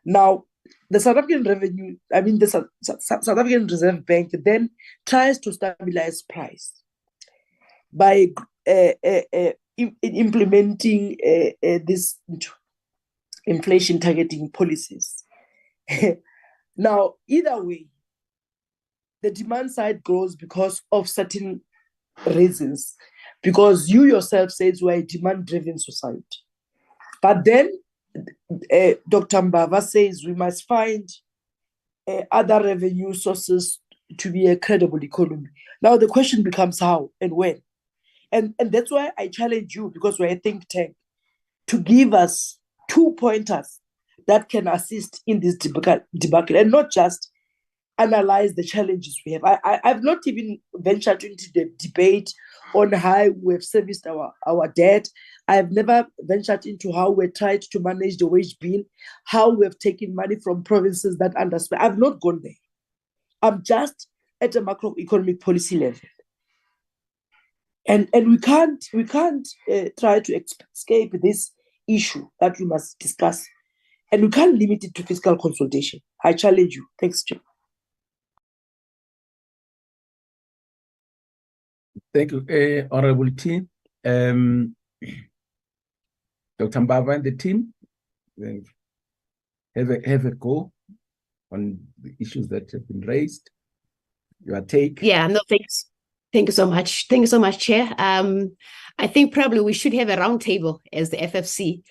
Now, the South African the South African Reserve Bank then tries to stabilize price by implementing this inflation targeting policies. Now, either way, the demand side grows because of certain reasons, because you yourself says we're a demand-driven society. But then Dr. Mbava says we must find other revenue sources to be a credible economy. Now the question becomes how and when. And that's why I challenge you, because we're a think tank, to give us 2 pointers that can assist in this debacle and not just analyze the challenges we have. I've not even ventured into the debate on how we've serviced our debt. I've never ventured into how we're tried to manage the wage bill, how we've taken money from provinces that underspend. I've not gone there. I'm just at a macroeconomic policy level. And we can't try to escape this issue that we must discuss. And we can't limit it to fiscal consolidation. I challenge you. Thanks, Chair.
Thank you, Honorable T. Dr. Mbava and the team have a go on the issues that have been raised. Your take?
Yeah, no, thanks. Thank you so much. Thank you so much, Chair. I think probably we should have a roundtable as the FFC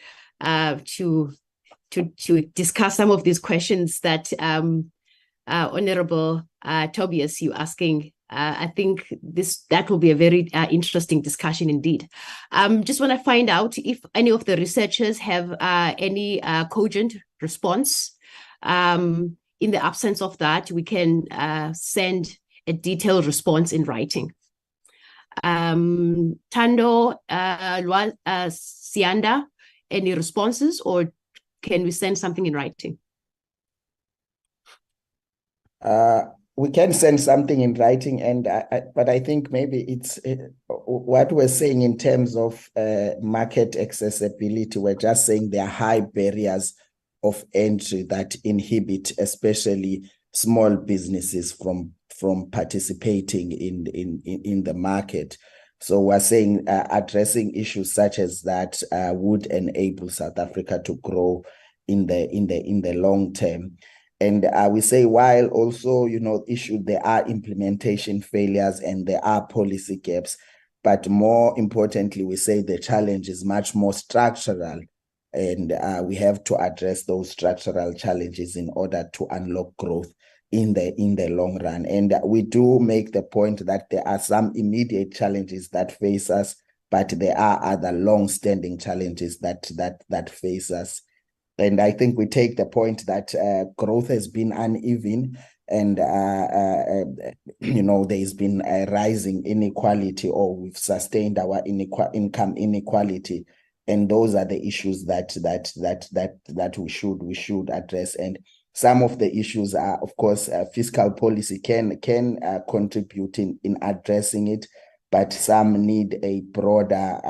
to discuss some of these questions that Honorable Tobias, you asking. I think that will be a very interesting discussion indeed. Just want to find out if any of the researchers have any cogent response. In the absence of that, we can send a detailed response in writing. Tando Sianda, any responses, or can we send something in writing?
We can send something in writing, but I think maybe it's what we're saying in terms of market accessibility. We're just saying there are high barriers of entry that inhibit especially small businesses from participating in the market. So we're saying addressing issues such as that would enable South Africa to grow in the long term. And we say while also, there are implementation failures and there are policy gaps, but more importantly, we say the challenge is much more structural, and we have to address those structural challenges in order to unlock growth in the long run. And we do make the point that there are some immediate challenges that face us, but there are other long-standing challenges that face us. And I think we take the point that growth has been uneven, and there's been a rising inequality, or we've sustained our income inequality, and those are the issues that we should address. And some of the issues are, of course, fiscal policy can contribute in addressing it, but some need a broader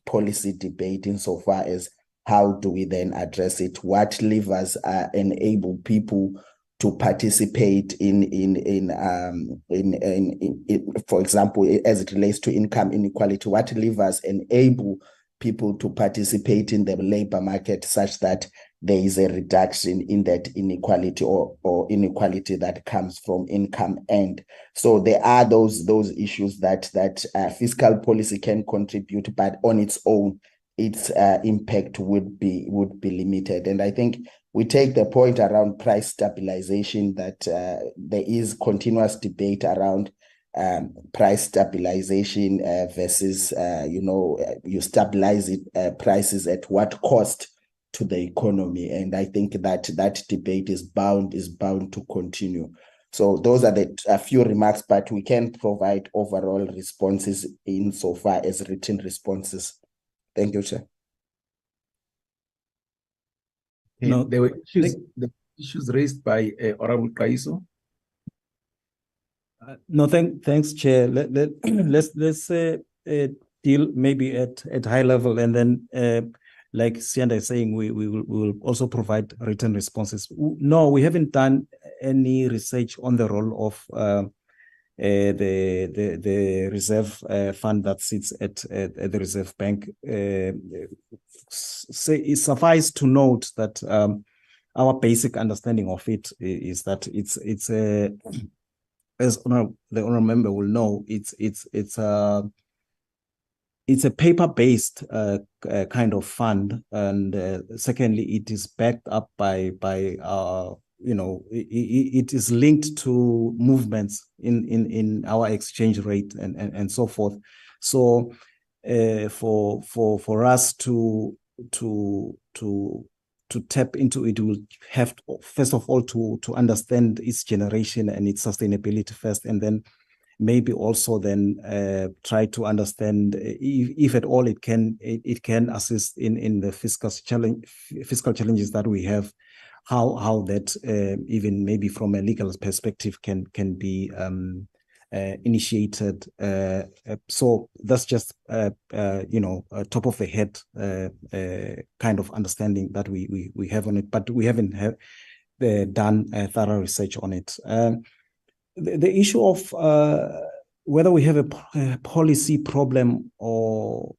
policy debate insofar as how do we then address it? What levers enable people to participate in for example, as it relates to income inequality? What levers enable people to participate in the labor market such that there is a reduction in that inequality or inequality that comes from income? And so there are those issues that fiscal policy can contribute, but on its own, its impact would be limited. And I think we take the point around price stabilization, that there is continuous debate around price stabilization versus you stabilize prices at what cost to the economy. And I think that debate is bound to continue. So those are a few remarks, but we can provide overall responses insofar as written responses. Thank you, Chair.
No, there were issues raised by Honorable Kaiso.
No, thanks, Chair. Let's deal maybe at high level, and then like Sianda is saying, we will also provide written responses. No, we haven't done any research on the role of the reserve fund that sits at the Reserve Bank. It suffice to note that our basic understanding of it is that it's as the honorable member will know, it's a paper-based kind of fund, and secondly, it is backed up by it is linked to movements in our exchange rate and so forth. So for us to tap into it, will have to, first of all, to understand its generation and its sustainability first, and then maybe also then try to understand if at all it can assist in the fiscal challenges that we have, how that even maybe from a legal perspective can be initiated. So that's just top of the head kind of understanding that we have on it, but we haven't done thorough research on it. The issue of whether we have a policy problem or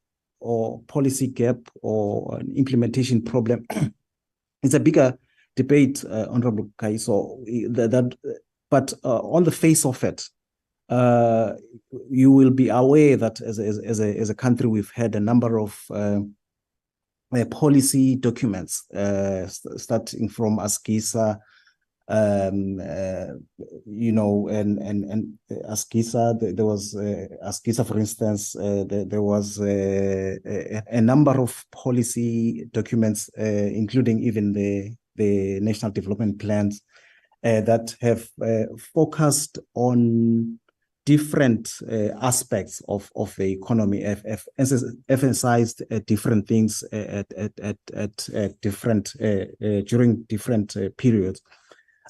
policy gap or an implementation problem, it's a bigger debate, Honorable Kaiso. But on the face of it, you will be aware that as a country, we've had a number of policy documents, starting from ASGISA, and ASGISA. There was ASGISA, for instance. There was a number of policy documents, including even the national development plans, that have focused on different aspects of the economy, emphasized different things at different during different periods.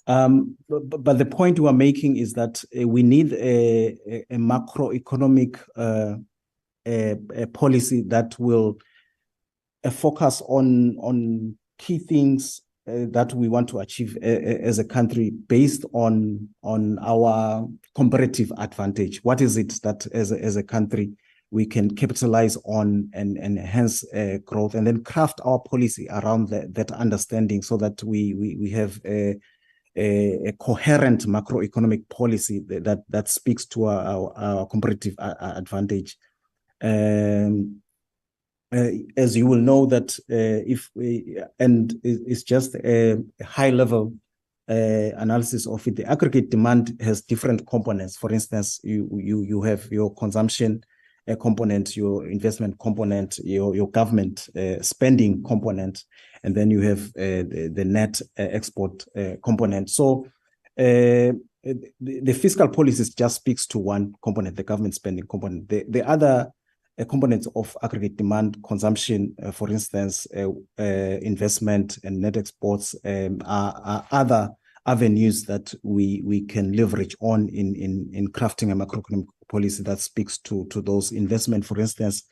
But the point we are making is that we need a macroeconomic policy that will focus on key things that we want to achieve as a country based on our comparative advantage. What is it that as a country we can capitalize on and enhance growth, and then craft our policy around that understanding, so that we have a coherent macroeconomic policy that speaks to our comparative advantage. As you will know that it's just a high level analysis of it. The aggregate demand has different components. For instance, you have your consumption component, your investment component, your government spending component, and then you have the net export component. So the fiscal policies just speaks to one component, the government spending component. The other components of aggregate demand, consumption, for instance, investment and net exports, are other avenues that we can leverage on in crafting a macroeconomic policy that speaks to those. Investment, for instance,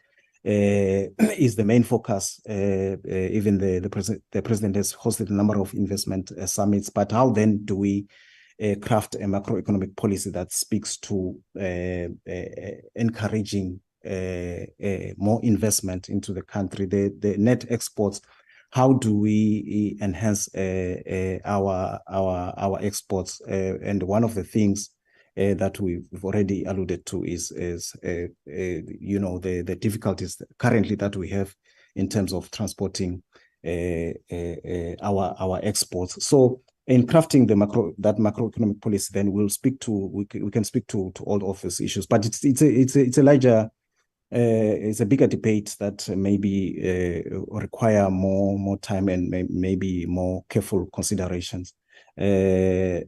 is the main focus. Even the president has hosted a number of investment summits. But how then do we craft a macroeconomic policy that speaks to encouraging more investment into the country? The net exports, how do we enhance our exports? And one of the things that we've already alluded to is the difficulties currently that we have in terms of transporting our exports. So in crafting that macroeconomic policy, then we can speak to all of these issues. But it's a larger, it's a bigger debate that maybe require more time and maybe more careful considerations. I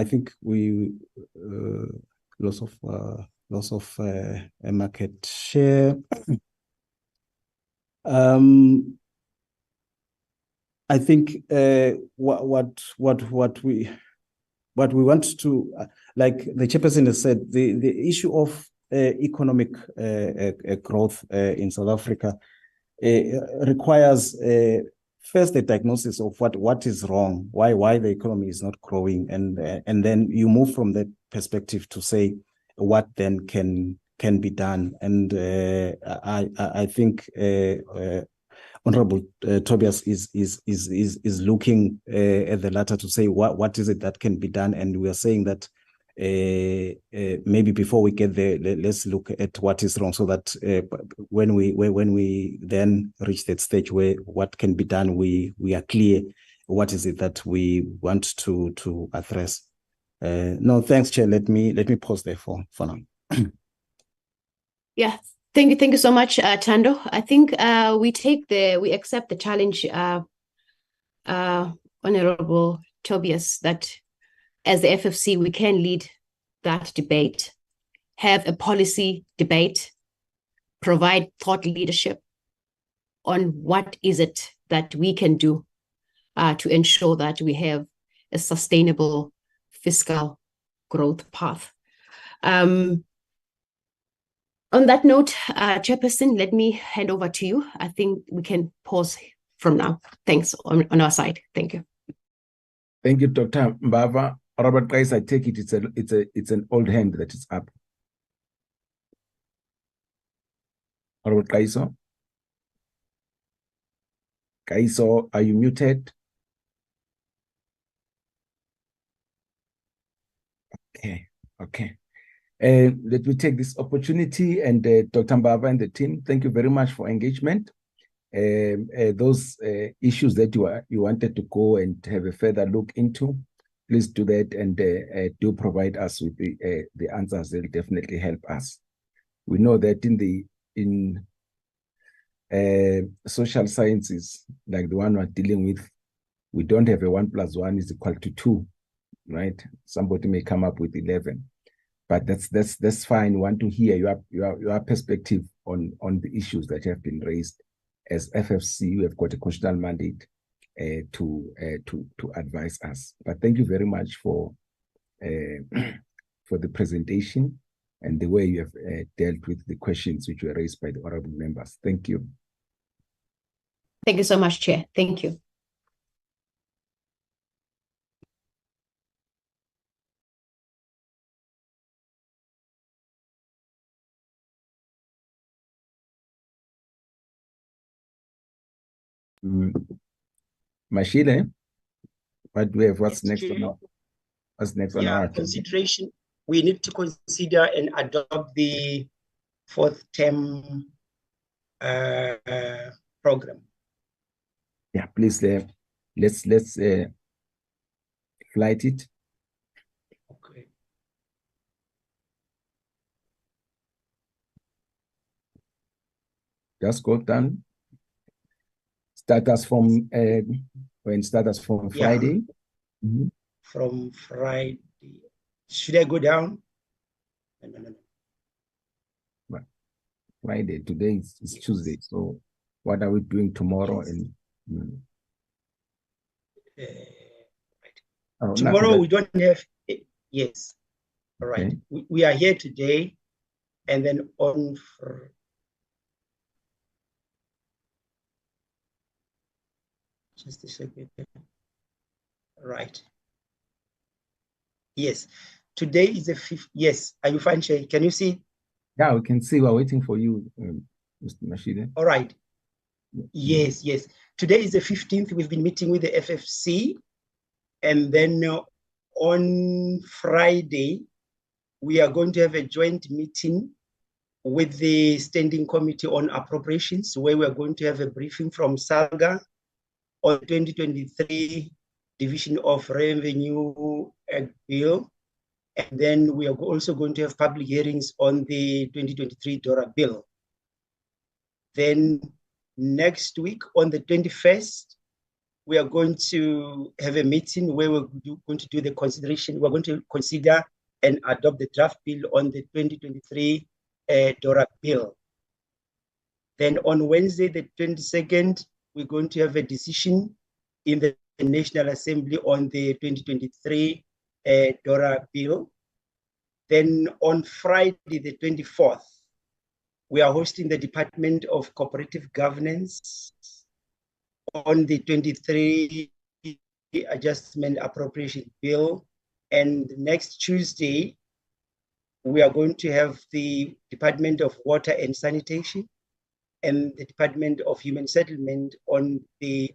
think we loss of market share. I think what we want to, like the chairperson has said, the issue of economic growth in South Africa requires first a diagnosis of what is wrong, why the economy is not growing, and then you move from that perspective to say what then can be done. And I think Honorable Tobias is looking at the latter to say what is it that can be done, and we are saying that maybe before we get there, let's look at what is wrong, so that when we then reach that stage where what can be done, we are clear what is it that we want to address. No, thanks, Chair. Let me pause there for now.
Yeah, Thank you so much, Tando. I think we accept the challenge, Honorable Tobias, that as the FFC we can lead that debate, have a policy debate, provide thought leadership on what is it that we can do to ensure that we have a sustainable fiscal growth path. On that note, Chairperson, let me hand over to you. I think we can pause from now. Thanks on our side. Thank you.
Thank you, Dr. Mbava. Robert Price, I take it it's an old hand that is up. Robert Kaiso? Kaiso, are you muted? Okay. Let me take this opportunity and Dr. Mbava and the team, thank you very much for engagement. Those issues that you wanted to go and have a further look into, please do that and do provide us with the answers. They'll definitely help us. We know that in social sciences, like the one we're dealing with, we don't have a 1 + 1 is equal to 2, right? Somebody may come up with 11, but that's fine. We want to hear your perspective on the issues that have been raised. As FFC, you have got a constitutional mandate to advise us. But thank you very much for the presentation and the way you have dealt with the questions which were raised by the honorable members. Thank you.
Thank you so much, Chair. Thank you.
Mashile, what do we have? What's next on our
consideration? We need to consider and adopt the 4th term program.
Yeah, please let's flight it.
Okay.
Just go down. Start us from Friday.
Mm-hmm. From Friday. Should I go down? No.
Right. Friday. Today is Tuesday. So what are we doing tomorrow?
Yes.
And
right. Tomorrow we don't have. Yes. All right.
Okay.
We are here today, and then on. Just a second. Right. Yes. Today is the 5th. Yes. Are you fine, Shay? Can you see?
Yeah, we can see. We're waiting for you, Mr. Mashide.
All right. Yes. Today is the 15th. We've been meeting with the FFC. And then on Friday, we are going to have a joint meeting with the Standing Committee on Appropriations, where we are going to have a briefing from SALGA on 2023 Division of Revenue Bill. And then we are also going to have public hearings on the 2023 DORA bill. Then next week on the 21st, we are going to have a meeting where we're going to do the consideration. We're going to consider and adopt the draft bill on the 2023 DORA bill. Then on Wednesday, the 22nd, we're going to have a decision in the National Assembly on the 2023 DORA bill. Then on Friday, the 24th, we are hosting the Department of Cooperative Governance on the 23 Adjustment Appropriation Bill. And next Tuesday, we are going to have the Department of Water and Sanitation and the Department of Human Settlement on the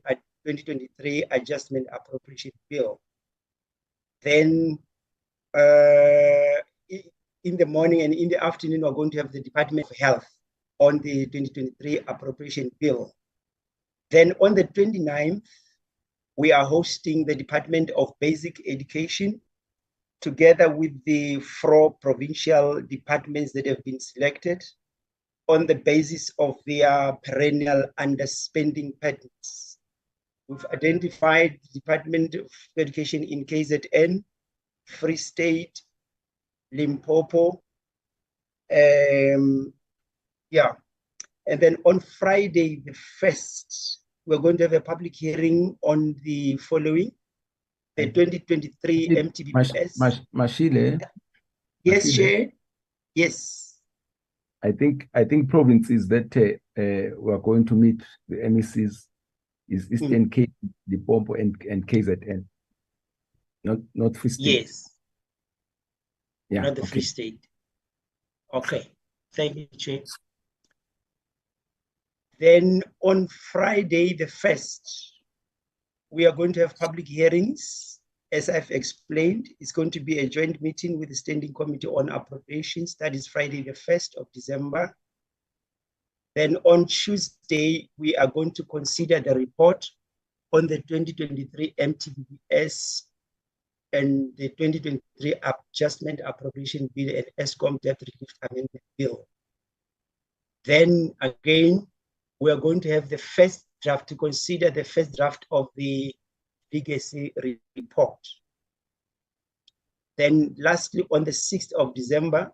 2023 Adjustment Appropriation Bill. Then in the morning and in the afternoon, we're going to have the Department of Health on the 2023 Appropriation Bill. Then on the 29th, we are hosting the Department of Basic Education together with the 4 provincial departments that have been selected on the basis of their perennial underspending patterns. We've identified the Department of Education in KZN, Free State, Limpopo, yeah. And then on Friday the 1st, we're going to have a public hearing on the following, the 2023 MTBPS.
Mashile.
Yes,
Mashile.
Chair. Yes.
I think provinces that we are going to meet the MECs is Eastern Cape, Limpopo, and KZN. Not Free State.
Yes.
Yeah.
Not the Free State. Okay. Thank you, Chair. Then on Friday the 1st, we are going to have public hearings. As I've explained, it's going to be a joint meeting with the Standing Committee on Appropriations. That is Friday the 1st of December. Then on Tuesday, we are going to consider the report on the 2023 MTBPS and the 2023 Adjustment Appropriation Bill and Eskom Debt Relief Amendment Bill. Then again, we are going to have the first draft, to consider the first draft of the legacy report. Then lastly, on the 6th of December,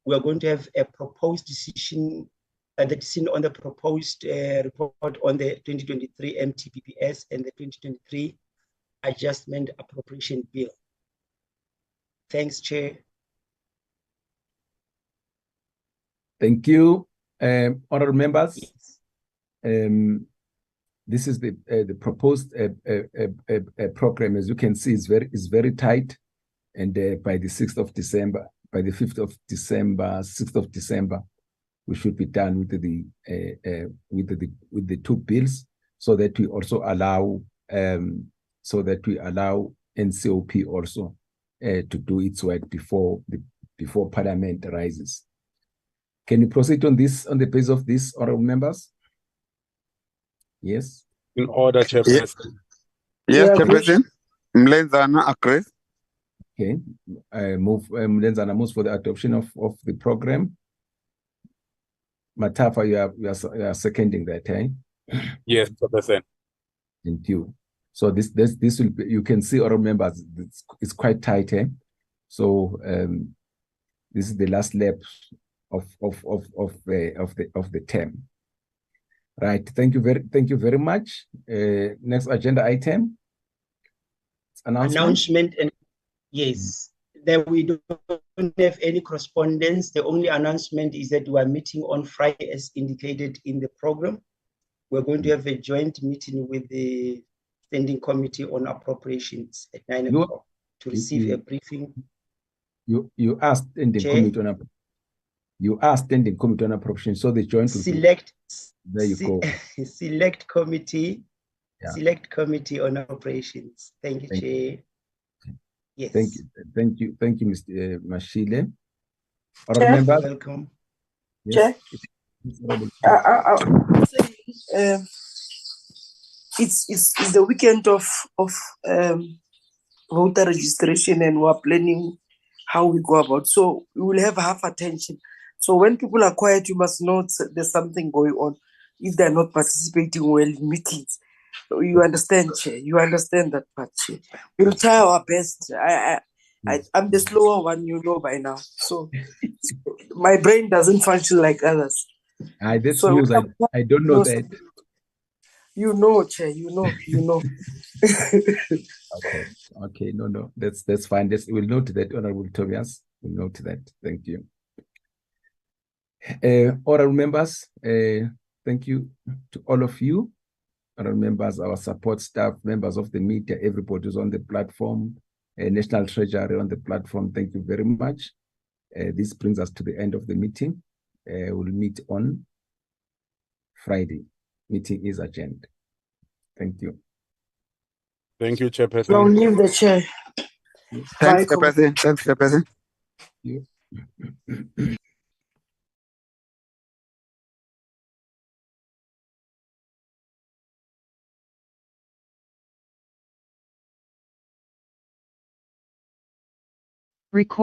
we are going to have a proposed decision, the decision on the proposed report on the 2023 MTBPS and the 2023 Adjustment Appropriation Bill. Thanks, Chair.
Thank you, honorable members.
Yes.
This is the proposed program. As you can see, is very tight, and by the 6th of December, by the 5th of December, 6th of December, we should be done with the two bills, so that we also allow NCOP also to do its work before Parliament arises. Can you proceed on this, on the basis of this, honorable members? Yes.
In order, Chairperson.
Yes,
Yeah,
Chairperson. Mlenzana agrees.
Okay. Mlenzana moves for the adoption of the program. Matafa, you are seconding that, eh?
Yes, Chairperson.
Thank you. So this will be, you can see, honorable members, it's quite tight, eh? So this is the last lap of the term. Right. Thank you very much. Next agenda item.
Announcement and yes, that we don't have any correspondence. The only announcement is that we are meeting on Friday as indicated in the program. We're going to have a joint meeting with the Standing Committee on Appropriations at 9 o'clock to receive a briefing.
You asked Standing Committee on Appropriation, so the joint
select.
There you go.
Select committee.
Yeah.
Select Committee on Appropriations. Thank you, Chair. Yes.
Thank you, Mr. Mashile.
Chair.
Members,
welcome.
Yes.
It's the weekend of voter registration, and we're planning how we go about. So we will have half attention. So when people are quiet, you must know there's something going on. If they're not participating well in meetings, you understand, Chair. You understand that part, Chair. We'll try our best. I'm the slower one, you know by now. So my brain doesn't function like others.
That's so news. I don't know that.
You know, Chair. You know.
Okay. No. That's fine. We'll note that, Honorable Tobias. We'll note that. Thank you. Honorable members, thank you to all of you. Honorable members, our support staff, members of the media, everybody who's on the platform, National Treasury on the platform. Thank you very much. This brings us to the end of the meeting. We'll meet on Friday. Meeting is adjourned. Thank you.
Thank you, Chairperson.
Now leave the chair.
Thanks, Chairperson. Thanks, Chairperson.
You.
Record